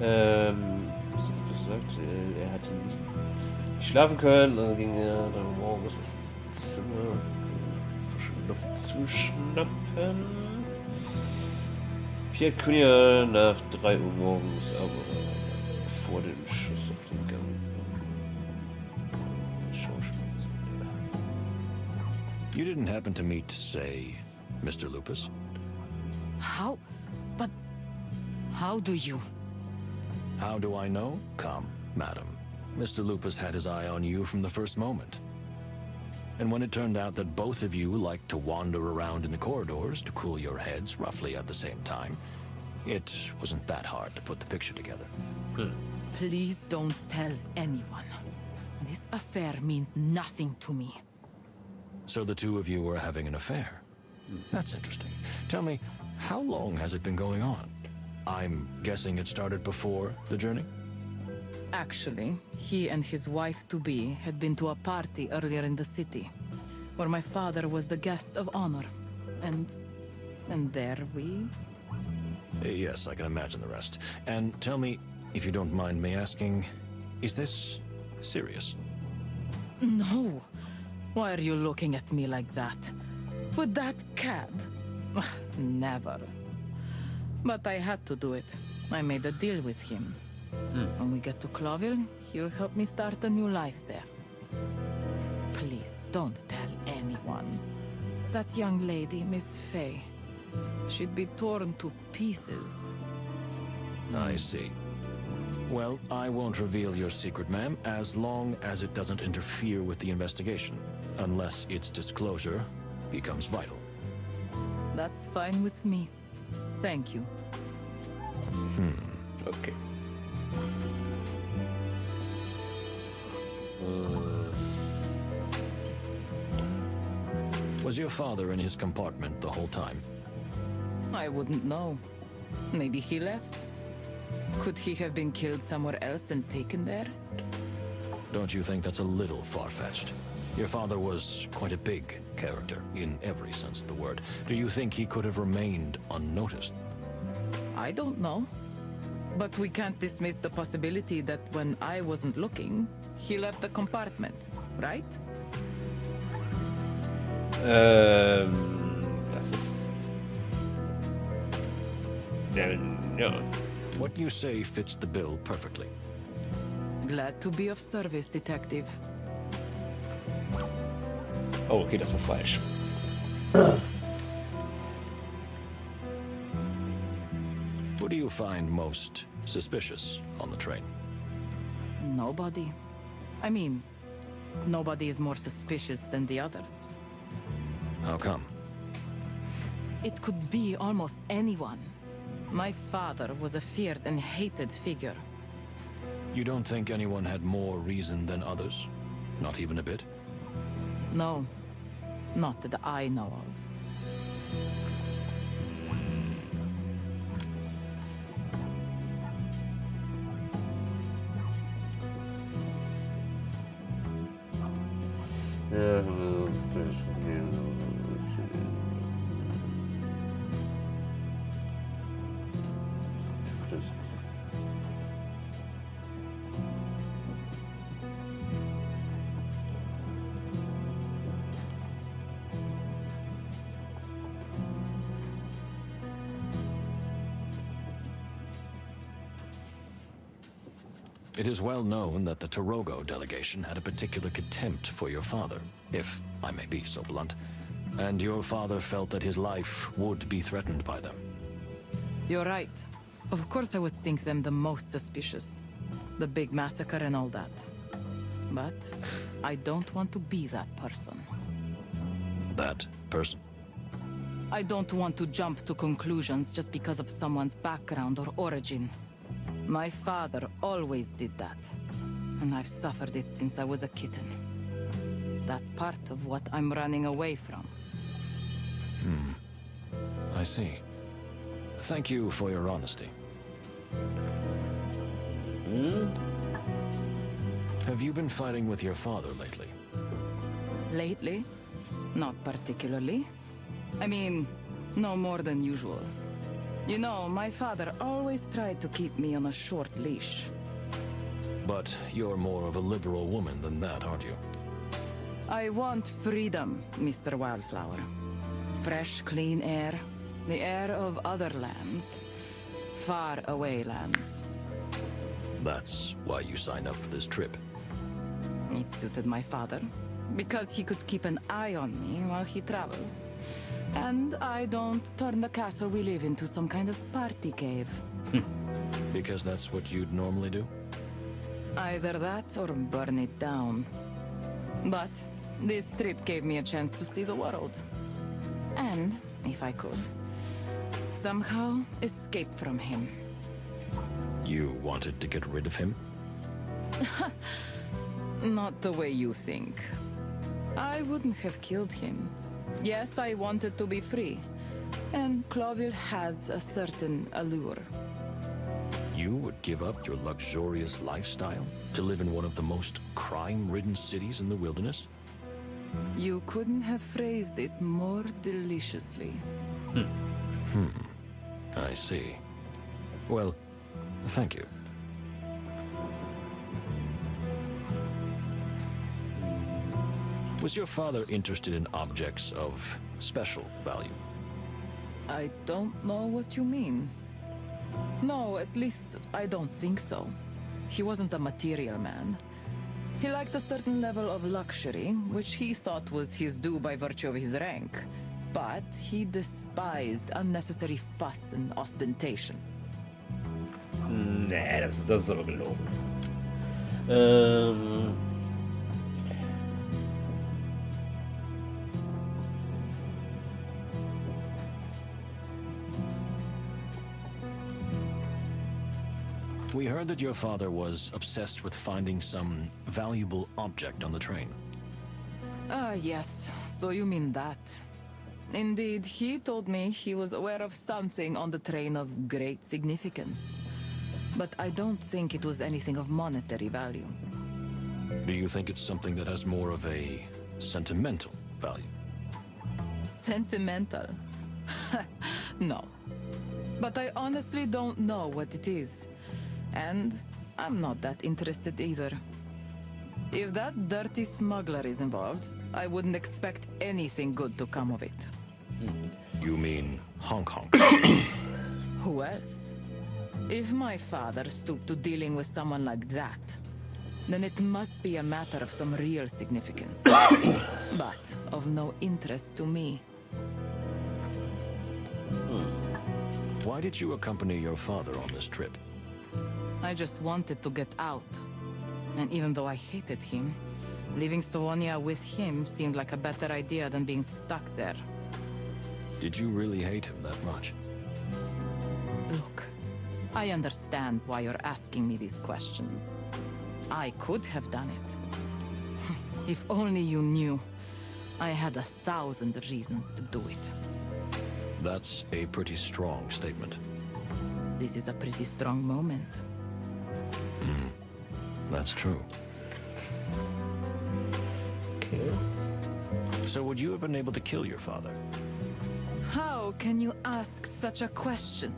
Was hat er gesagt? Er hatte nicht schlafen können, dann ging er dann morgens ins Zimmer, frische Luft zu schnappen. Pierre Cunha nach 3 Uhr morgens, aber vor dem Schuss auf den Gang. You didn't happen to meet, say, Mr. Lupus? How? But how do you? How do I know? Come, madam. Mr. Lupus had his eye on you from the first moment. And when it turned out that both of you liked to wander around in the corridors to cool your heads roughly at the same time, it wasn't that hard to put the picture together. Please don't tell anyone. This affair means nothing to me. So the two of you were having an affair? That's interesting. Tell me, how long has it been going on? I'm guessing it started before the journey? Actually, he and his wife-to-be had been to a party earlier in the city, where my father was the guest of honor. And there we... Yes, I can imagine the rest. And tell me, if you don't mind me asking, is this serious? No. Why are you looking at me like that? With that cad? Never. But I had to do it. I made a deal with him. When we get to Cloville, he'll help me start a new life there. Please, don't tell anyone. That young lady, Miss Fay, she'd be torn to pieces. I see. Well, I won't reveal your secret, ma'am, as long as it doesn't interfere with the investigation. Unless its disclosure becomes vital. That's fine with me. Thank you. Okay. Was your father in his compartment the whole time? I wouldn't know. Maybe he left. Could he have been killed somewhere else and taken there? Don't you think that's a little far-fetched? Your father was quite a big character, in every sense of the word. Do you think he could have remained unnoticed? I don't know. But we can't dismiss the possibility that when I wasn't looking, he left the compartment, right? Das ist... Ja. What you say fits the bill perfectly. Glad to be of service, Detective. Oh, okay, das war falsch. Who do you find most suspicious on the train? Nobody. I mean, nobody is more suspicious than the others. How come? It could be almost anyone. My father was a feared and hated figure. You don't think anyone had more reason than others? Not even a bit? No, not that I know of. It is well known that the Torogo delegation had a particular contempt for your father, if I may be so blunt, and your father felt that his life would be threatened by them. You're right. Of course I would think them the most suspicious. The big massacre and all that. But I don't want to be that person. That person? I don't want to jump to conclusions just because of someone's background or origin. My father always did that. And I've suffered it since I was a kitten. That's part of what I'm running away from. I see. Thank you for your honesty. Have you been fighting with your father lately? Lately, not particularly. I mean, no more than usual. You know, my father always tried to keep me on a short leash. But you're more of a liberal woman than that, aren't you? I want freedom, Mr. Wildflower. Fresh, clean air. The air of other lands. Far away lands. That's why you signed up for this trip. It suited my father, because he could keep an eye on me while he travels. And I don't turn the castle we live into some kind of party cave. Because that's what you'd normally do? Either that or burn it down. But this trip gave me a chance to see the world. And, if I could, somehow escape from him. You wanted to get rid of him? Not the way you think. I wouldn't have killed him. Yes, I wanted to be free. And Cloville has a certain allure. You would give up your luxurious lifestyle to live in one of the most crime-ridden cities in the wilderness? You couldn't have phrased it more deliciously. I see. Well, thank you. Was your father interested in objects of special value? I don't know what you mean. No, at least I don't think so. He wasn't a material man. He liked a certain level of luxury, which he thought was his due by virtue of his rank. But he despised unnecessary fuss and ostentation. Nee, das ist aber gelogen. We heard that your father was obsessed with finding some valuable object on the train. Ah, yes. So you mean that. Indeed, he told me he was aware of something on the train of great significance. But I don't think it was anything of monetary value. Do you think it's something that has more of a sentimental value? Sentimental? No. But I honestly don't know what it is. And I'm not that interested either. If that dirty smuggler is involved, I wouldn't expect anything good to come of it. You mean Honk Honk? Who else? If my father stooped to dealing with someone like that, then it must be a matter of some real significance. But of no interest to me. Why did you accompany your father on this trip? I just wanted to get out. And even though I hated him, leaving Stavonia with him seemed like a better idea than being stuck there. Did you really hate him that much? Look, I understand why you're asking me these questions. I could have done it. If only you knew. I had 1,000 reasons to do it. That's a pretty strong statement. This is a pretty strong moment. That's true. Okay. So would you have been able to kill your father? How can you ask such a question?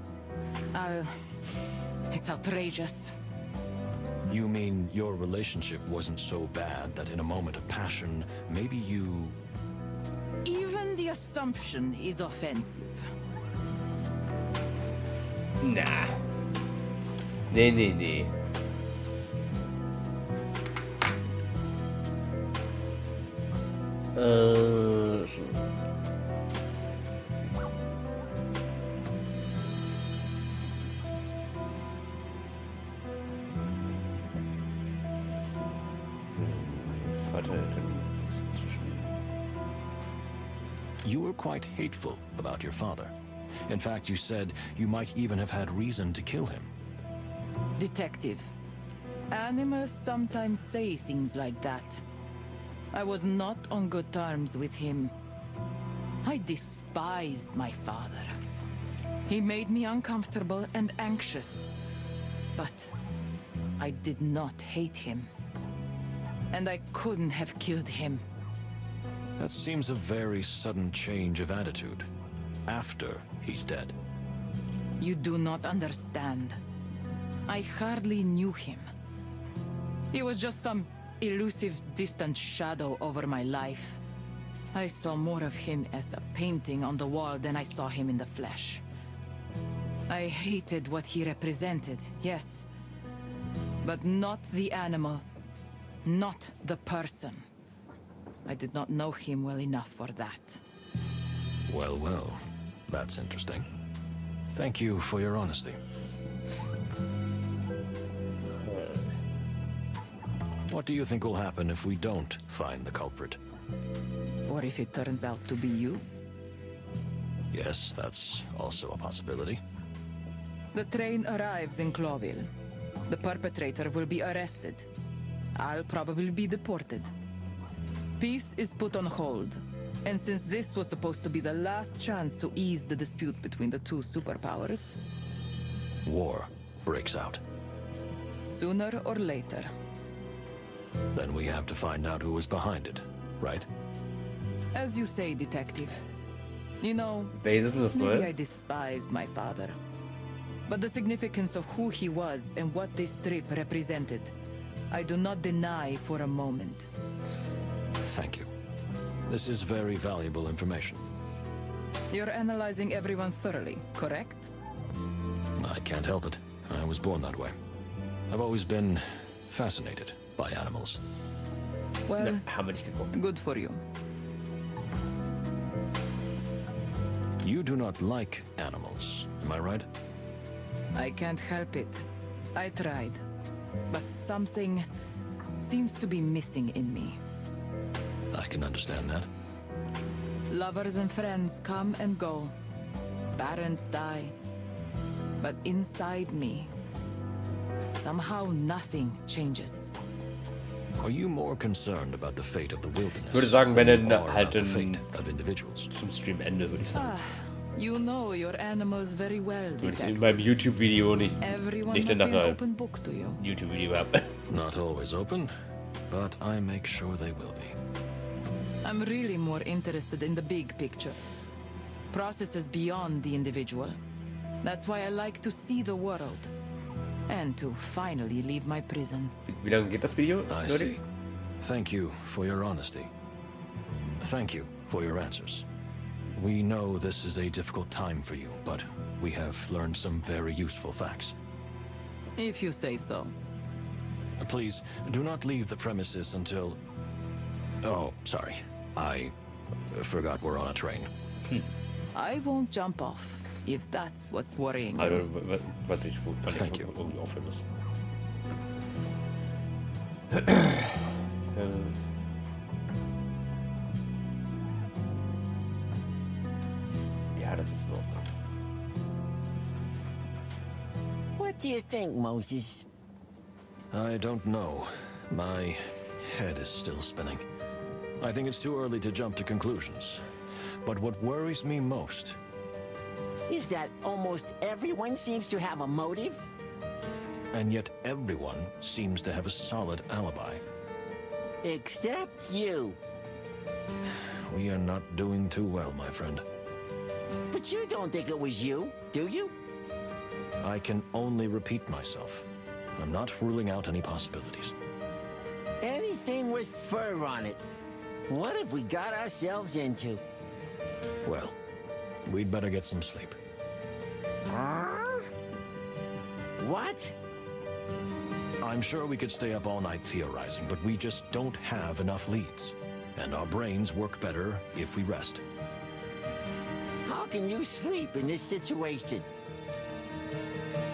It's outrageous. You mean your relationship wasn't so bad that in a moment of passion, maybe you... Even the assumption is offensive. Na. Nee. You were quite hateful about your father. In fact, you said you might even have had reason to kill him. Detective. Animals sometimes say things like that. I was not on good terms with him. I despised my father. He made me uncomfortable and anxious. But I did not hate him. And I couldn't have killed him. That seems a very sudden change of attitude. After he's dead. You do not understand. I hardly knew him. He was just some elusive, distant shadow over my life. I saw more of him as a painting on the wall than I saw him in the flesh. I hated what he represented, yes. But not the animal. Not the person. I did not know him well enough for that. Well, well. That's interesting. Thank you for your honesty. What do you think will happen if we don't find the culprit? Or if it turns out to be you? Yes, that's also a possibility. The train arrives in Cloville. The perpetrator will be arrested. I'll probably be deported. Peace is put on hold. And since this was supposed to be the last chance to ease the dispute between the two superpowers... War breaks out. Sooner or later. Then we have to find out who was behind it, right? As you say, Detective. You know, Welches ist das maybe neue? I despised my father. But the significance of who he was and what this trip represented, I do not deny for a moment. Thank you. This is very valuable information. You're analyzing everyone thoroughly, correct? I can't help it. I was born that way. I've always been fascinated by animals. Well, Ne, haben wir nicht geguckt. good for you. You do not like animals, am I right? I can't help it. I tried. But something seems to be missing in me. I can understand that. Lovers and friends come and go. Parents die. But inside me, somehow nothing changes. Are you more concerned about the fate of the wilderness? Ich würde sagen, wenn than you dann are halt about the in, fate of individuals? zum Streamende, würde ich sagen. You know your animals very well, Würde ich in Detective. meinem YouTube-Video nicht Everyone nicht must be nach an einem open book to you. YouTube-Video habe. Not always open, but I make sure they will be. I'm really more interested in the big picture. Processes beyond the individual. That's why I like to see the world. And to finally leave my prison. Wie lange geht das Video? I Leute? see. Thank you for your honesty. Thank you for your answers. We know this is a difficult time for you, but we have learned some very useful facts. If you say so. Please, do not leave the premises until... Oh, sorry. I forgot we're on a train. I won't jump off, if that's what's worrying you. Also, was ich, wo kann Thank ich you. irgendwie aufhören müssen. Ja, das ist noch. What do you think, Moses? I don't know. My head is still spinning. I think it's too early to jump to conclusions. But what worries me most... Is that almost everyone seems to have a motive? And yet everyone seems to have a solid alibi. Except you. We are not doing too well, my friend. But you don't think it was you, do you? I can only repeat myself. I'm not ruling out any possibilities. Anything with fur on it. What have we got ourselves into? Well, we'd better get some sleep. What? I'm sure we could stay up all night theorizing, but we just don't have enough leads. And our brains work better if we rest. How can you sleep in this situation?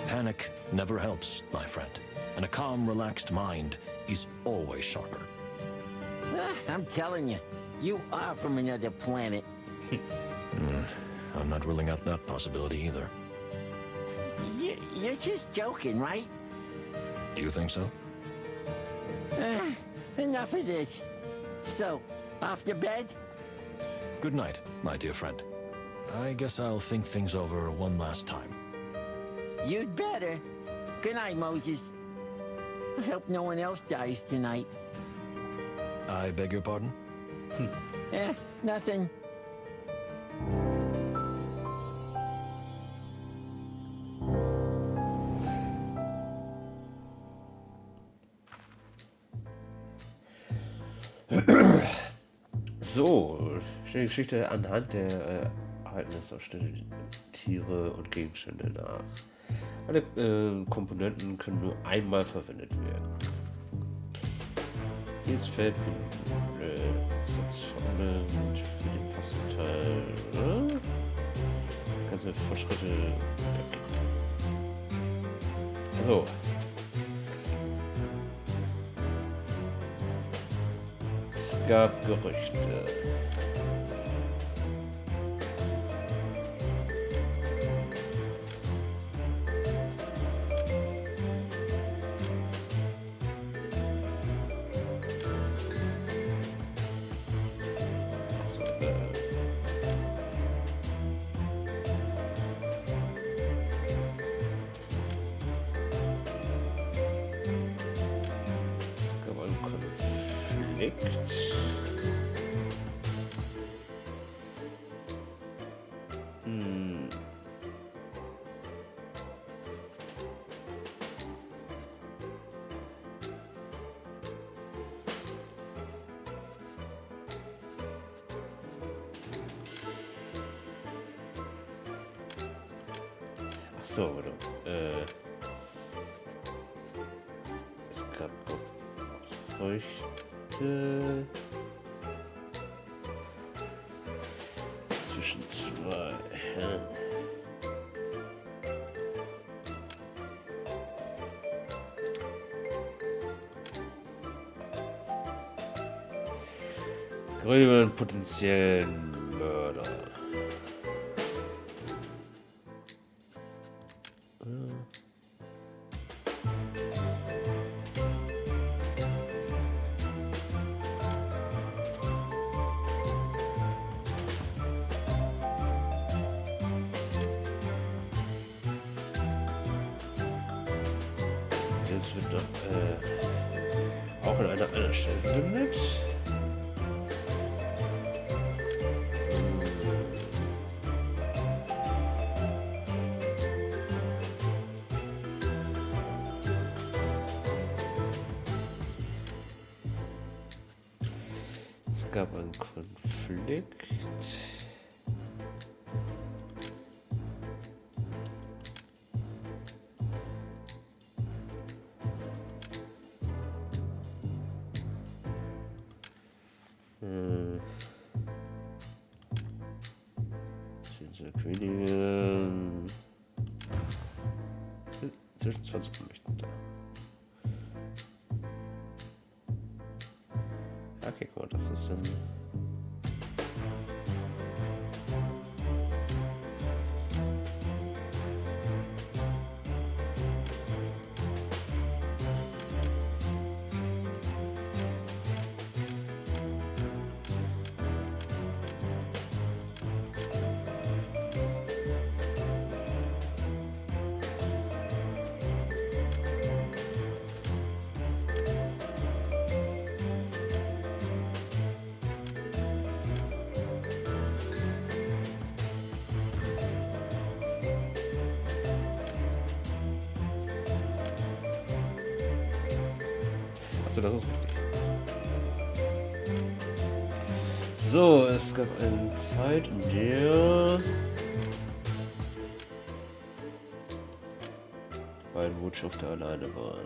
Panic never helps, my friend. And a calm, relaxed mind is always sharper. I'm telling you, you are from another planet. I'm not ruling out that possibility either. You're just joking, right? You think so? Enough of this. So, off to bed? Good night, my dear friend. I guess I'll think things over one last time. You'd better. Good night, Moses. I hope no one else dies tonight. I beg your pardon? Nothing. So, stell die Geschichte anhand der Ereignisse, stelle Tiere und Gegenstände nach. Alle Komponenten können nur einmal verwendet werden. Dieses Feld Formeln für den passenden Teil. Ganze Fortschritte. So. Es gab Gerüchte. So, oder? Es gab Gerüchte zwischen zwei. Gerüchte über einen potenziellen Mörder. Jetzt wird noch auch an einer anderen Stelle verwendet. Es gab einen Konflikt. Königin. Zwischen 20 Mächten da. Okay, guck mal, das ist dann. Achso, das ist richtig. So, es gab eine Zeit, in der beiden Botschafter alleine waren.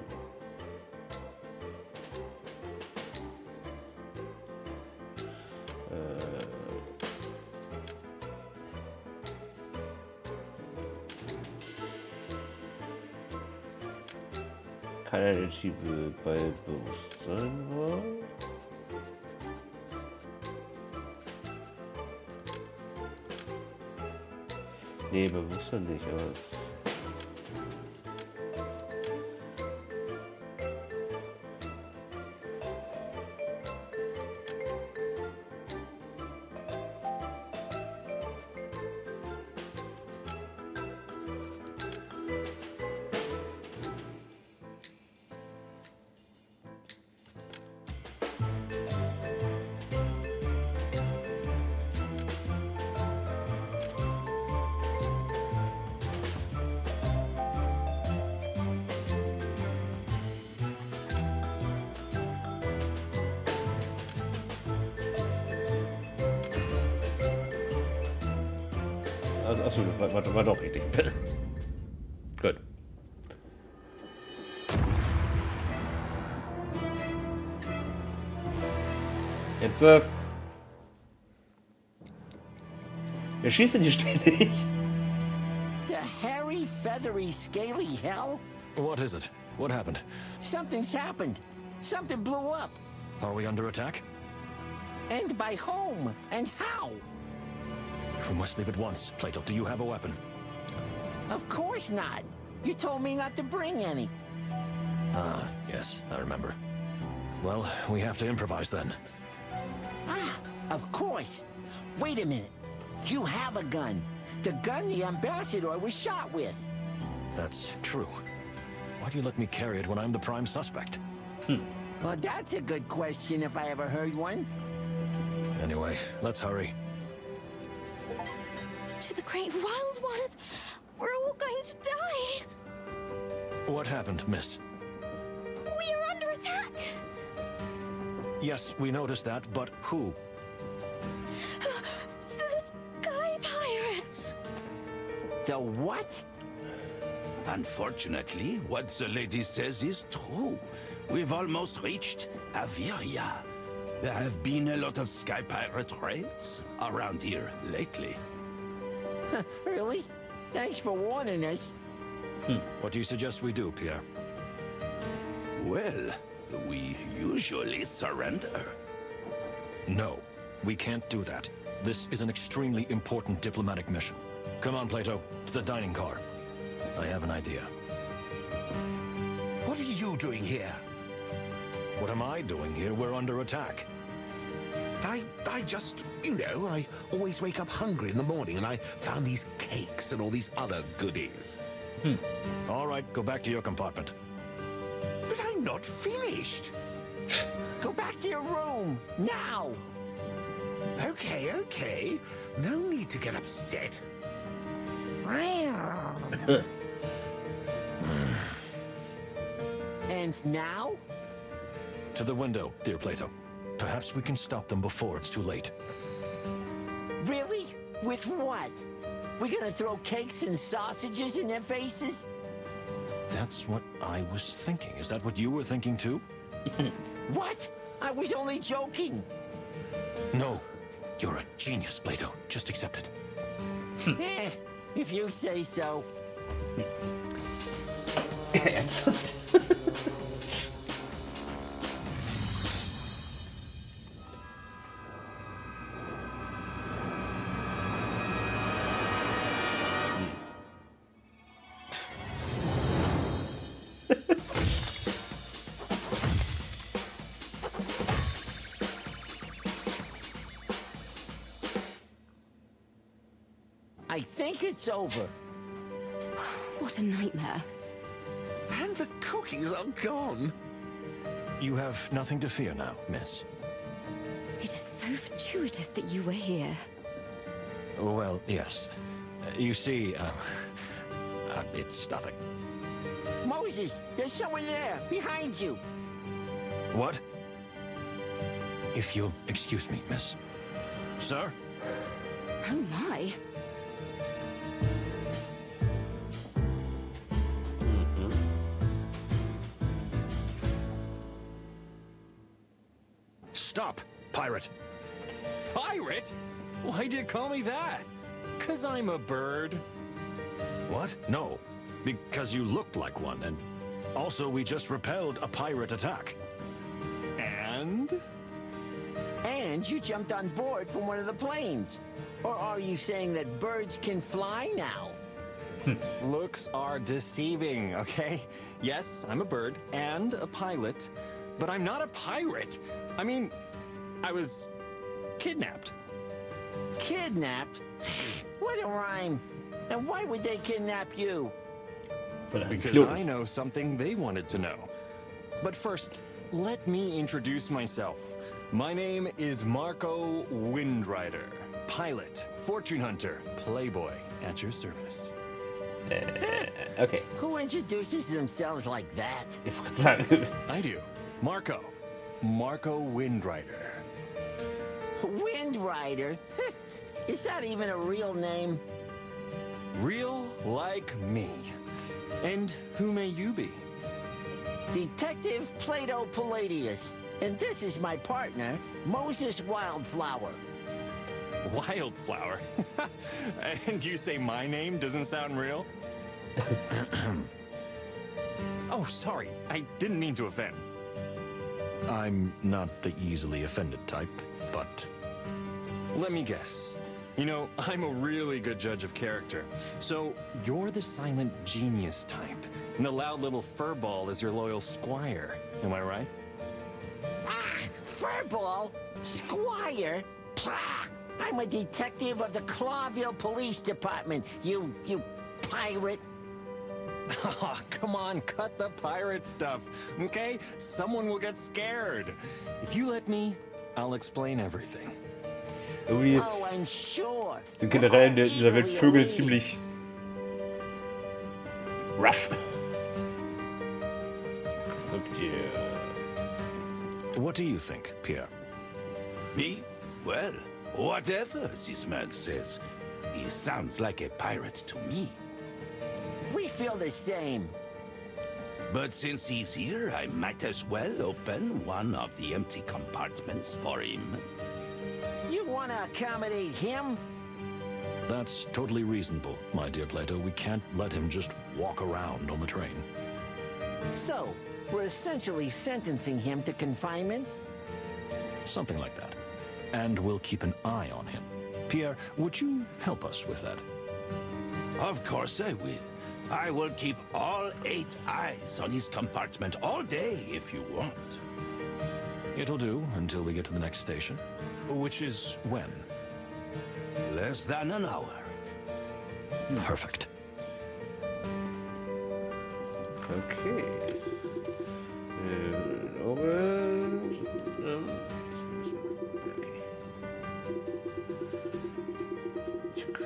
Keiner der Typen bei Bewusstsein war. Nee, Bewusstsein nicht, aber es achso, war doch richtig. Gut. Jetzt, wir schießen die ständig. The hairy, feathery, scaly hell? What is it? What happened? Something's happened. Something blew up. Are we under attack? And by whom? And how? We must leave at once. Plato, do you have a weapon? Of course not. You told me not to bring any. Ah, yes, I remember. Well, we have to improvise then. Ah, of course. Wait a minute. You have a gun. The gun the ambassador was shot with. That's true. Why do you let me carry it when I'm the prime suspect? Well, that's a good question if I ever heard one. Anyway, let's hurry. To the great wild ones! We're all going to die! What happened, miss? We are under attack! Yes, we noticed that, but who? The Sky Pirates! The what? Unfortunately, what the lady says is true. We've almost reached Averia. There have been a lot of sky pirate raids around here lately. Really? Thanks for warning us. What do you suggest we do, Pierre? Well, we usually surrender. No, we can't do that. This is an extremely important diplomatic mission. Come on, Plato, to the dining car. I have an idea. What are you doing here? What am I doing here? We're under attack. I just, you know, I always wake up hungry in the morning and I found these cakes and all these other goodies. All right, go back to your compartment. But I'm not finished. Go back to your room, now! Okay. No need to get upset. And now? To the window, dear Plato. Perhaps we can stop them before it's too late. Really? With what? We gonna throw cakes and sausages in their faces? That's what I was thinking. Is that what you were thinking too? What? I was only joking. No. You're a genius, Plato. Just accept it. If you say so. Ernsthaft? I think it's over. What a nightmare. And the cookies are gone. You have nothing to fear now, miss. It is so fortuitous that you were here. Well, yes. You see, it's nothing. Moses, there's someone there, behind you. What? If you'll excuse me, miss. Sir? Oh my. Stop, pirate. Pirate? Why'd you call me that? 'Cause I'm a bird. What? No. Because you looked like one, and also we just repelled a pirate attack. And? And you jumped on board from one of the planes. Or are you saying that birds can fly now? Looks are deceiving, okay? Yes, I'm a bird and a pilot, but I'm not a pirate. I mean, I was kidnapped. Kidnapped? What a rhyme. And why would they kidnap you? Because I know something they wanted to know. But first, let me introduce myself. My name is Marco Windrider, pilot, fortune hunter, playboy, at your service. Okay. Who introduces themselves like that? Ich wollte sagen. I do. Marco Windrider. Wind Rider? Is that even a real name? Real like me. And who may you be? Detective Plato Palladius. And this is my partner, Moses Wildflower. Wildflower? And you say my name doesn't sound real? Oh, sorry. I didn't mean to offend. I'm not the easily offended type, but Let me guess. You know, I'm a really good judge of character. So, you're the silent genius type, and the loud little furball is your loyal squire. Am I right? Ah, furball? Squire? Plah! I'm a detective of the Clawville Police Department, you pirate. Oh, come on, cut the pirate stuff, okay? Someone will get scared. If you let me, I'll explain everything. Irgendwie Oh, I'm sure. sind generell in dieser Welt Vögel ziemlich rough. So, Pierre. what do you think, Pierre? Me? Well, whatever this man says, he sounds like a pirate to me. We feel the same. But since he's here, I might as well open one of the empty compartments for him. You want to accommodate him? That's totally reasonable, my dear Plato. We can't let him just walk around on the train. So, we're essentially sentencing him to confinement? Something like that. And we'll keep an eye on him. Pierre, would you help us with that? Of course I will. I will keep all 8 eyes on his compartment all day if you want. It'll do until we get to the next station. Which is when? Less than an hour. Perfect. Okay.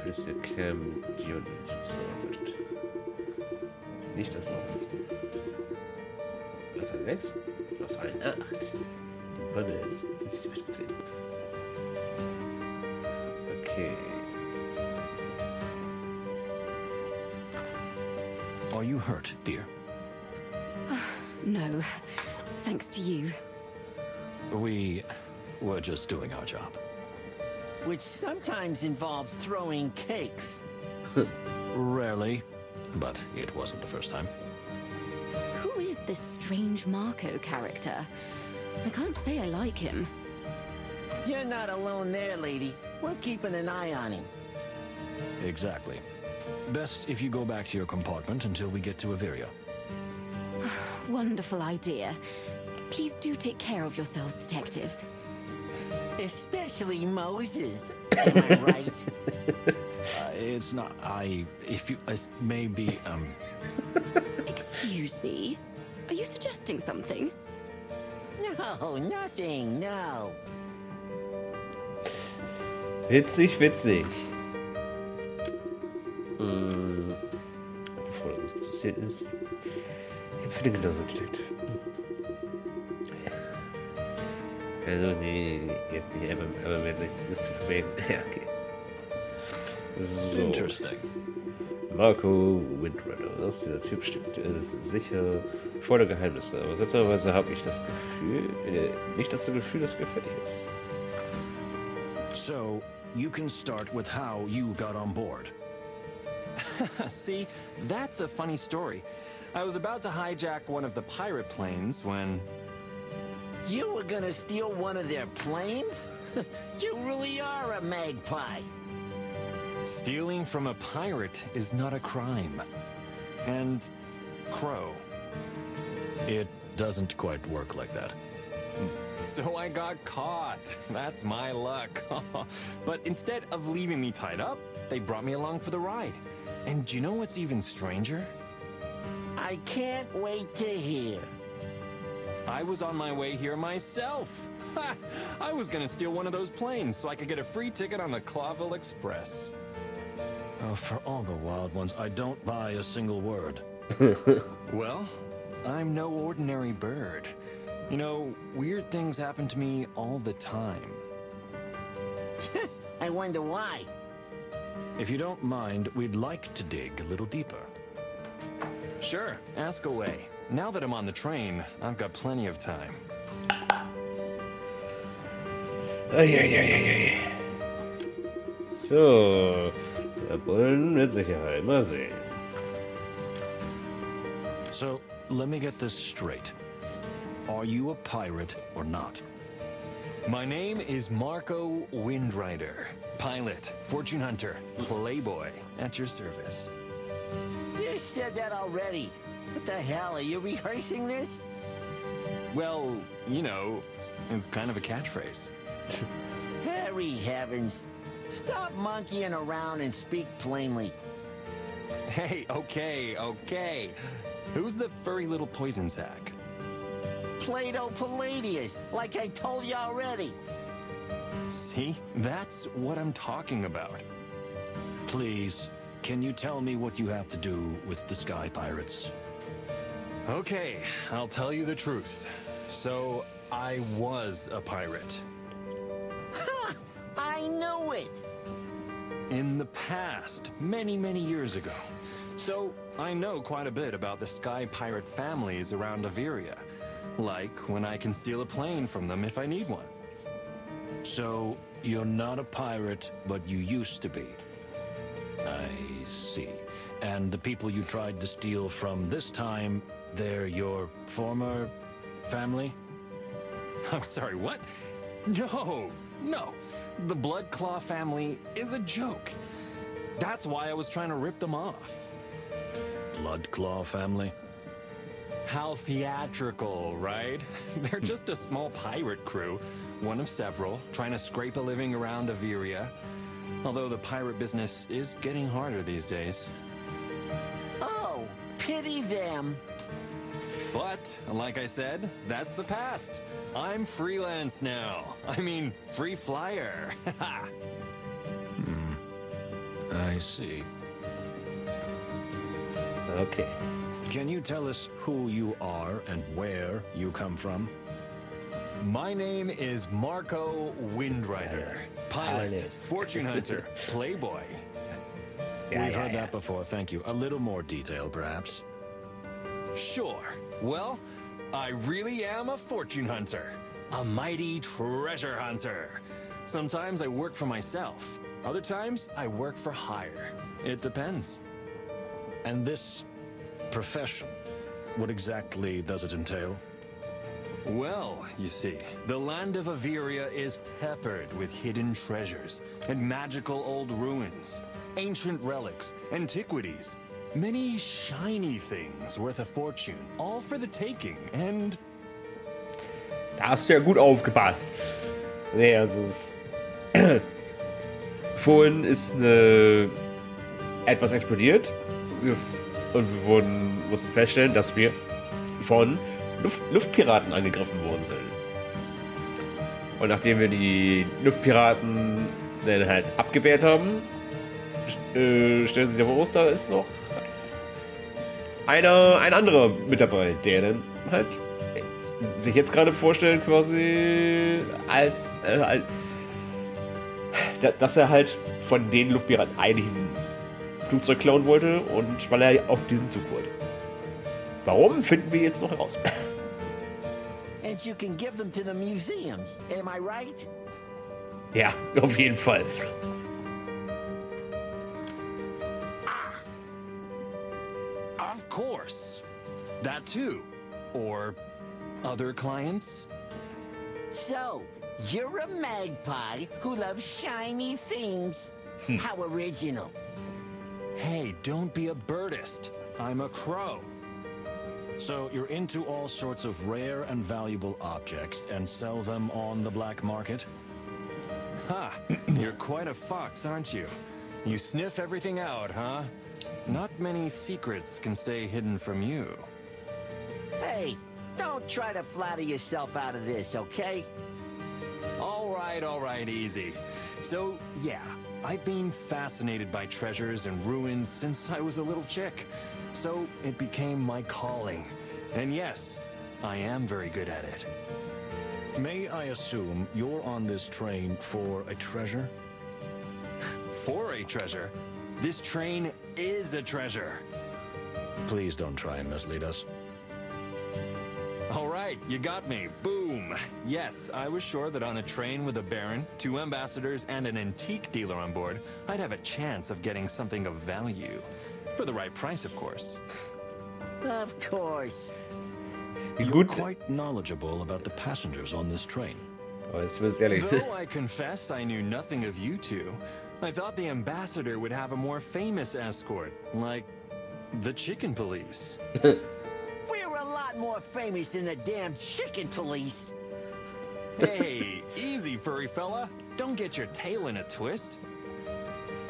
Christian Cam Dionys gezaubert. Nicht das Nordwesten. Was am Westen? Was ein 8. Die Wanne ist nicht 14. Okay. Are you hurt, dear? No, thanks to you. We were just doing our job. Which sometimes involves throwing cakes. Rarely, but it wasn't the first time. Who is this strange Marco character? I can't say I like him. You're not alone there, lady. We're keeping an eye on him. Exactly. Best if you go back to your compartment until we get to Averia. Wonderful idea. Please do take care of yourselves, detectives. Especially Moses. Am I right? It's not... If you... maybe, Excuse me? Are you suggesting something? No, nothing, no. Witzig, witzig. Bevor das nicht passiert ist. Ich empfinde genauso Detective. Also, nee, jetzt nicht, aber wenn 16 ist zu verwenden. Ja, okay. So. Interesting. Marco Windrunner, das ist dieser Typ, stimmt. Er ist sicher voller Geheimnisse, aber seltsamerweise habe ich das Gefühl, nicht das Gefühl, dass er gefährlich ist. So, you can start with how you got on board. See, that's a funny story. I was about to hijack one of the pirate planes when... You were gonna steal one of their planes? You really are a magpie. Stealing from a pirate is not a crime. And crow. It doesn't quite work like that. So I got caught. That's my luck. But instead of leaving me tied up, they brought me along for the ride. And do you know what's even stranger? I can't wait to hear. I was on my way here myself. I was gonna steal one of those planes so I could get a free ticket on the Clawville Express. Oh, for all the wild ones, I don't buy a single word. Well, I'm no ordinary bird. You know, weird things happen to me all the time. I wonder why. If you don't mind, we'd like to dig a little deeper. Sure, ask away. Now that I'm on the train, I've got plenty of time. Eieieiei. So, wir wollen mit Sicherheit mal sehen. So, let me get this straight. Are you a pirate or not? My name is Marco Windrider. Pilot, fortune hunter, playboy, at your service. You said that already. What the hell, are you rehearsing this? Well, you know, it's kind of a catchphrase. Harry heavens. Stop monkeying around and speak plainly. Hey, okay. Who's the furry little poison sack? Plato Palladius, like I told you already. See? That's what I'm talking about. Please, can you tell me what you have to do with the Sky Pirates? Okay, I'll tell you the truth. So, I was a pirate. Ha! I knew it! In the past, many, many years ago. So, I know quite a bit about the Sky Pirate families around Averia. Like when I can steal a plane from them if I need one. So, you're not a pirate, but you used to be. I see. And the people you tried to steal from this time, they're your former family? I'm sorry, what? No. The Bloodclaw family is a joke. That's why I was trying to rip them off. Bloodclaw family? How theatrical, right? They're just a small pirate crew, one of several, trying to scrape a living around Averia. Although the pirate business is getting harder these days. Oh, pity them. But, like I said, that's the past. I'm freelance now. I mean, free flyer. I see. Okay. Can you tell us who you are and where you come from? My name is Marco Windrider. Pilot, fortune hunter, playboy. We've heard that before, thank you. A little more detail, perhaps. Sure. Well, I really am a fortune hunter. A mighty treasure hunter. Sometimes I work for myself. Other times, I work for hire. It depends. And this profession, what exactly does it entail? Well, you see, the land of Averia is peppered with hidden treasures and magical old ruins, ancient relics, antiquities, many shiny things worth a fortune, all for the taking, and... Da hast du ja gut aufgepasst. Nee, also es vorhin ist etwas explodiert und wir mussten feststellen, dass wir von Luftpiraten angegriffen worden sind. Und nachdem wir die Luftpiraten dann halt abgewehrt haben, stellen sich heraus, da ist noch ein anderer mit dabei, der dann halt sich jetzt gerade vorstellt quasi dass er halt von den Luftpiraten eigentlich ein Flugzeug klauen wollte und weil er auf diesen Zug wollte. Warum, finden wir jetzt noch heraus. And you can give them to the museums, am I right? Ja, auf jeden Fall. Of course. That too. Or other clients? So, you're a magpie who loves shiny things. How original. Hey, don't be a birdist. I'm a crow. So you're into all sorts of rare and valuable objects and sell them on the black market? Ha! You're quite a fox, aren't you? You sniff everything out, huh? Not many secrets can stay hidden from you. Hey, don't try to flatter yourself out of this, okay? All right, easy. So, yeah, I've been fascinated by treasures and ruins since I was a little chick. So it became my calling. And yes, I am very good at it. May I assume you're on this train for a treasure? for a treasure. This train is a treasure. Please don't try and mislead us. All right, you got me. Boom. Yes, I was sure that on a train with a baron, 2 ambassadors, and an antique dealer on board, I'd have a chance of getting something of value. For the right price, of course. Of course. You're quite knowledgeable about the passengers on this train. Aber jetzt wird's ehrlich. Though I confess I knew nothing of you two, I thought the ambassador would have a more famous escort, like the chicken police. We're a lot more famous than the damn chicken police. Hey, easy, furry fella. Don't get your tail in a twist.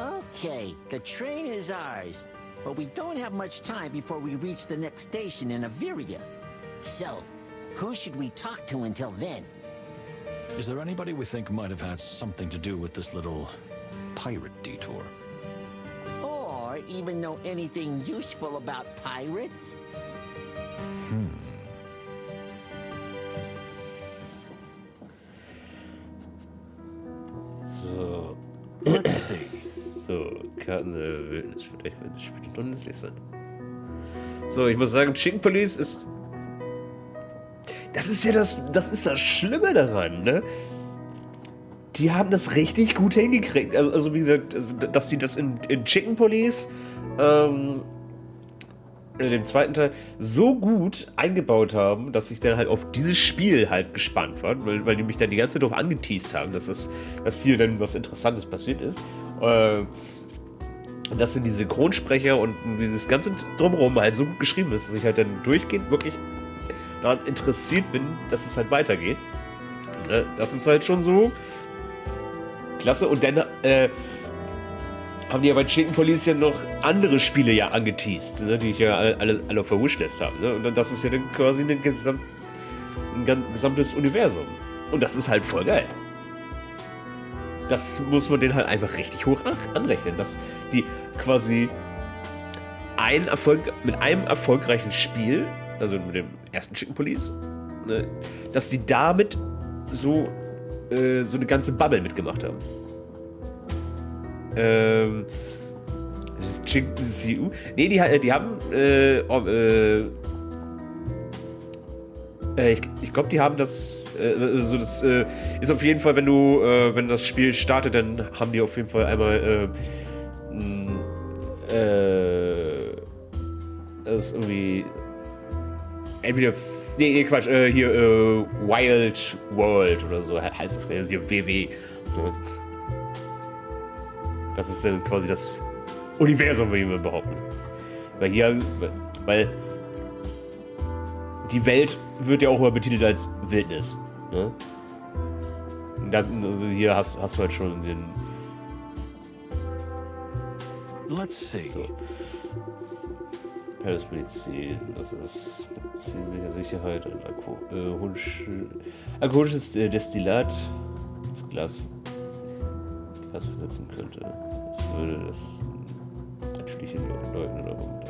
Okay, the train is ours, but we don't have much time before we reach the next station in Averia. So, who should we talk to until then? Is there anybody we think might have had something to do with this little pirate detour? Or even know anything useful about pirates? So. Let's see. So, Karten der Wildnis. Vielleicht wird das Spiel doch nützlich sein. So, ich muss sagen, Chicken Police ist. Das ist ja das ist das Schlimme daran, ne? Die haben das richtig gut hingekriegt. Also wie gesagt, dass die das in Chicken Police, in dem zweiten Teil, so gut eingebaut haben, dass ich dann halt auf dieses Spiel halt gespannt war, weil die mich dann die ganze Zeit darauf angeteast haben, dass hier dann was Interessantes passiert ist. Dass sind die Synchronsprecher und dieses ganze Drumherum halt so gut geschrieben ist, dass ich halt dann durchgehend wirklich daran interessiert bin, dass es halt weitergeht. Das ist halt schon so klasse. Und dann haben die ja bei Chicken Police ja noch andere Spiele ja angeteased, ne, die ich ja alle auf der Wishlist habe. Ne? Und das ist ja dann quasi ein gesamtes Universum. Und das ist halt voll geil. Das muss man denen halt einfach richtig hoch anrechnen, dass die quasi mit einem erfolgreichen Spiel, also mit dem ersten Chicken Police, ne, dass die damit so eine ganze Bubble mitgemacht haben. Das Chicken CU? Nee, die haben ich glaube, die haben das das ist auf jeden Fall, wenn das Spiel startet, dann haben die auf jeden Fall einmal das ist irgendwie entweder Quatsch, hier Wild World oder so heißt es, also hier WW. Ne? Das ist dann quasi das Universum, würde ich mal behaupten. Weil die Welt wird ja auch immer betitelt als Wildnis. Ne? Also hier hast du halt schon den. Let's see. So. Palace Medizin, das ist ziemlicher Sicherheit und alkoholisches Destillat, das Glas verletzen könnte. Das würde das natürlich leugnen, aber dann.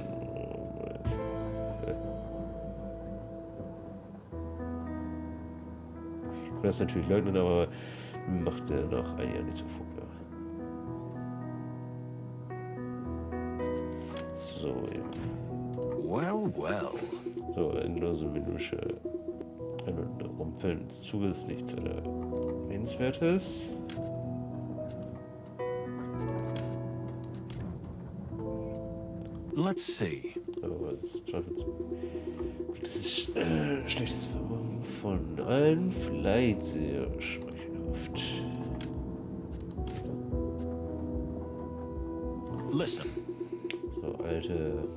Ich kann das natürlich leugnen, aber macht er nach ein Jahr nicht so vor. So, eben. Well, well. So, endlose Minusche. Ein Rumpeln des Zuges, nichts Erwähnenswertes. Let's see. Aber das ist schlechtes Verbrauch von allen, vielleicht sehr schmeichelhaft. Listen. So, alte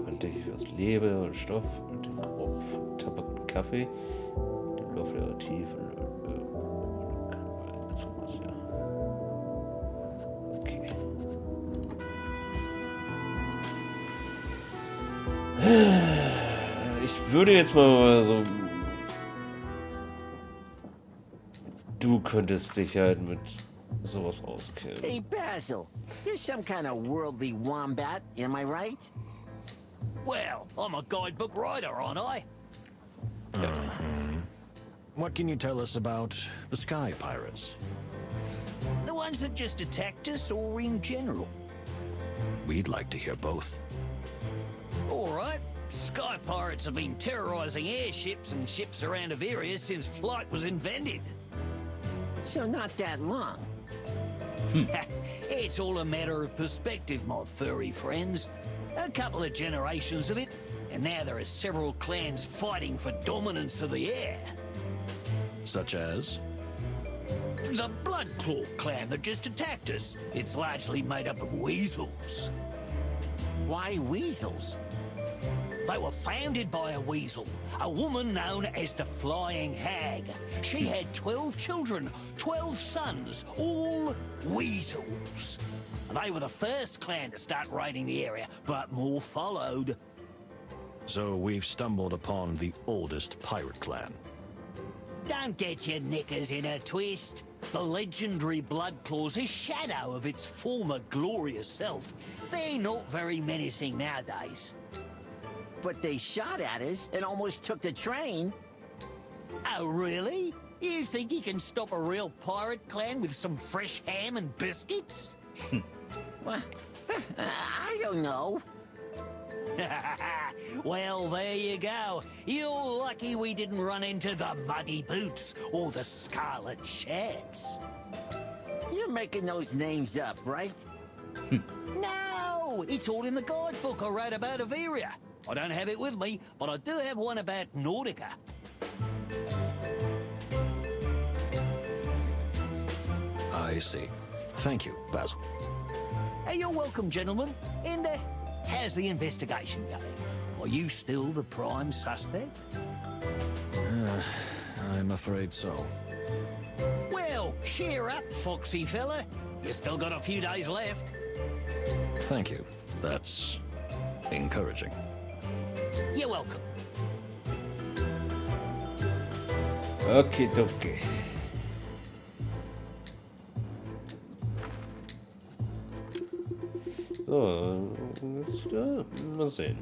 Handtücher aus Leber und Stoff und den Geruch von Tabak und Kaffee, den Lauf der Tiefen und sowas, ja. Okay. Ich würde jetzt mal so. Du könntest dich halt mit sowas auskennen. Hey, Basil, you're some kind of worldly wombat, am I right? Well, I'm a guidebook writer, aren't I? What can you tell us about the Sky Pirates? The ones that just attacked us, or in general? We'd like to hear both. All right. Sky pirates have been terrorizing airships and ships around Averia since flight was invented. So not that long. It's all a matter of perspective, my furry friends. A couple of generations of it, and now there are several clans fighting for dominance of the air. Such as? The Bloodclaw clan that just attacked us. It's largely made up of weasels. Why weasels? They were founded by a weasel, a woman known as the Flying Hag. She had 12 children, 12 sons, all weasels. They were the first clan to start raiding the area, but more followed. So we've stumbled upon the oldest pirate clan. Don't get your knickers in a twist. The legendary Bloodclaw's a shadow of its former glorious self. They're not very menacing nowadays. But they shot at us and almost took the train. Oh, really? You think you can stop a real pirate clan with some fresh ham and biscuits? Well, I don't know. Well, there you go. You're lucky we didn't run into the Muddy Boots or the Scarlet Shats. You're making those names up, right? No! It's all in the guidebook I wrote about Averia. I don't have it with me, but I do have one about Nordica. I see. Thank you, Basil. Hey, you're welcome, gentlemen. And how's the investigation going? Are you still the prime suspect? I'm afraid so. Well, cheer up, foxy fella. You still got a few days left. Thank you. That's encouraging. You're welcome. Okay, okay. So, jetzt, mal sehen.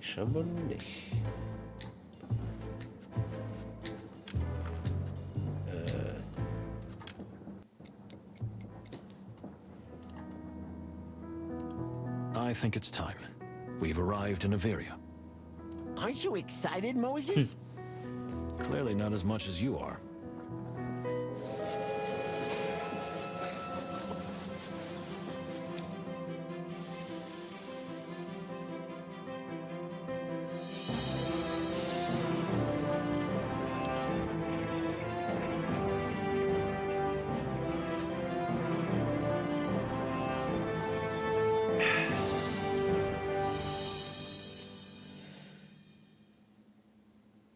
Scheinbar nicht. I think it's time. We've arrived in Averia. Aren't you excited, Moses? Clearly not as much as you are.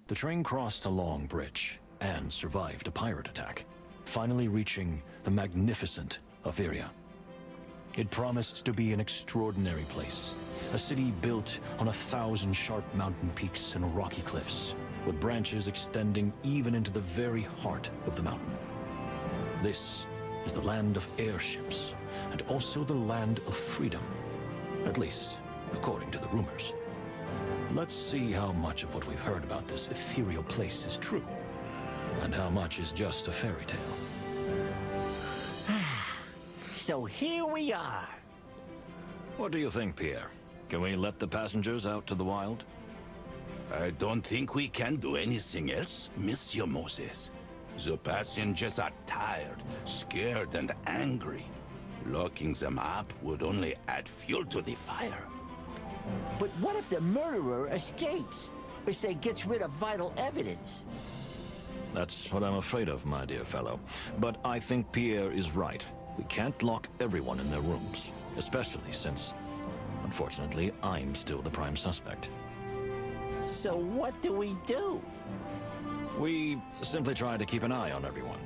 The train crossed a long bridge and survived a pirate attack, finally reaching the magnificent Averia. It promised to be an extraordinary place, a city built on 1,000 sharp mountain peaks and rocky cliffs, with branches extending even into the very heart of the mountain. This is the land of airships, and also the land of freedom, at least according to the rumors. Let's see how much of what we've heard about this ethereal place is true, and how much is just a fairy tale. So here we are. What do you think, Pierre? Can we let the passengers out to the wild? I don't think we can do anything else, Monsieur Moses. The passengers are tired, scared, and angry. Locking them up would only add fuel to the fire. But what if the murderer escapes? Or say gets rid of vital evidence? That's what I'm afraid of, my dear fellow. But I think Pierre is right. We can't lock everyone in their rooms, especially since, unfortunately, I'm still the prime suspect. So what do we do? We simply try to keep an eye on everyone.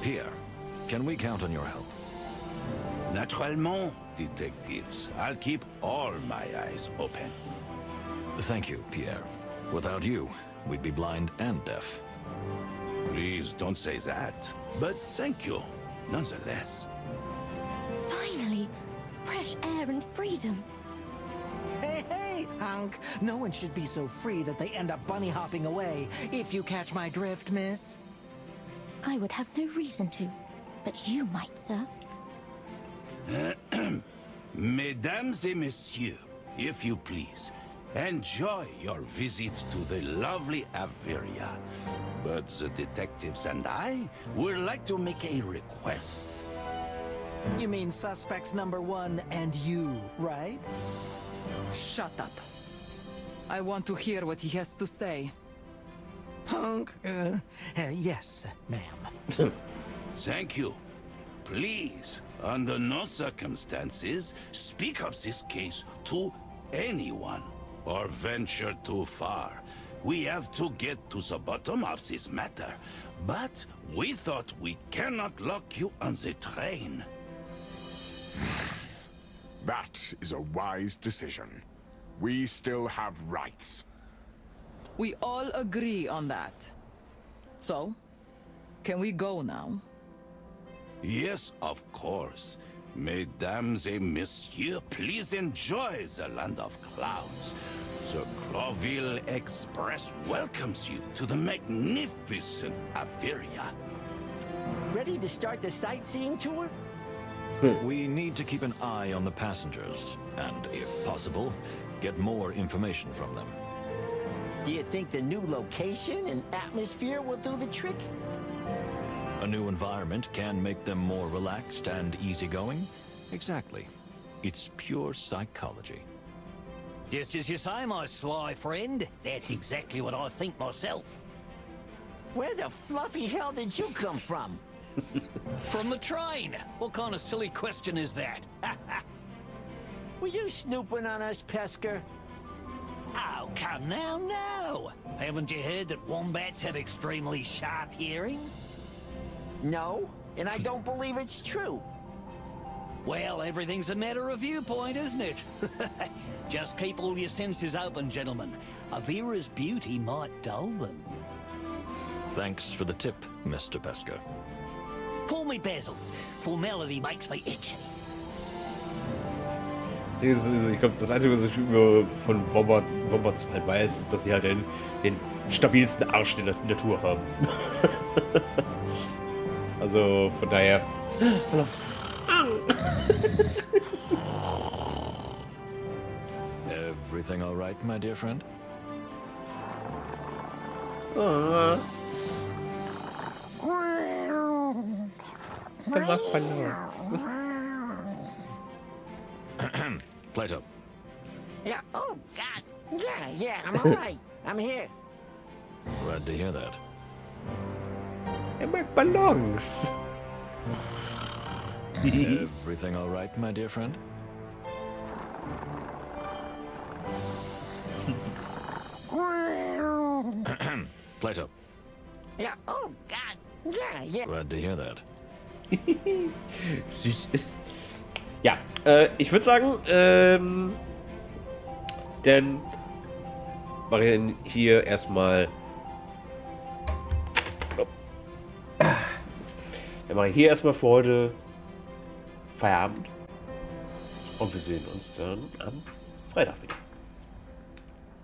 Pierre, can we count on your help? Naturellement, detectives. I'll keep all my eyes open. Thank you, Pierre. Without you, we'd be blind and deaf. Please don't say that. But thank you, nonetheless. Finally, fresh air and freedom. Hey, hey, Hunk. No one should be so free that they end up bunny hopping away, if you catch my drift, miss. I would have no reason to. but you might, sir. Mesdames et messieurs, if you please, enjoy your visit to the lovely Averia. But the detectives and I would like to make a request. You mean suspects number 1 and you, right? Shut up. I want to hear what he has to say. Hunk? Yes, ma'am. Thank you. Please, under no circumstances, speak of this case to anyone or venture too far. We have to get to the bottom of this matter, but we thought we cannot lock you on the train. That is a wise decision. We still have rights. We all agree on that. So, can we go now? Yes, of course. Mesdames et messieurs, please enjoy the land of clouds. The Cloville Express welcomes you to the magnificent Averia. Ready to start the sightseeing tour? We need to keep an eye on the passengers, and if possible, get more information from them. Do you think the new location and atmosphere will do the trick? A new environment can make them more relaxed and easygoing? Exactly. It's pure psychology. Just as you say, my sly friend. That's exactly what I think myself. Where the fluffy hell did you come from? From the train. What kind of silly question is that? Were you snooping on us, Pesker? Oh, come now, no. Haven't you heard that wombats have extremely sharp hearing? No, and I don't believe it's true. Well, everything's a matter of viewpoint, isn't it? Just keep all your senses open, gentlemen. Avera's beauty might dull them. Thanks for the tip, Mr. Pesker. Call me Basil. Formality makes me itchy. Ich glaube, das Einzige, was ich von Wombats halt weiß, ist, dass sie halt den stabilsten Arsch der Natur haben. Also von daher. Everything all right, my dear friend? Plato. Yeah, oh, God. Yeah, I'm all right. I'm here. Glad to hear that. Mag Ballons. Everything all right, my dear friend? Plato. Yeah, oh, God. Yeah. Glad to hear that. Süß. Ja, ich würde sagen, dann mache ich hier erstmal. Dann mache ich hier erstmal für heute Feierabend. Und wir sehen uns dann am Freitag wieder.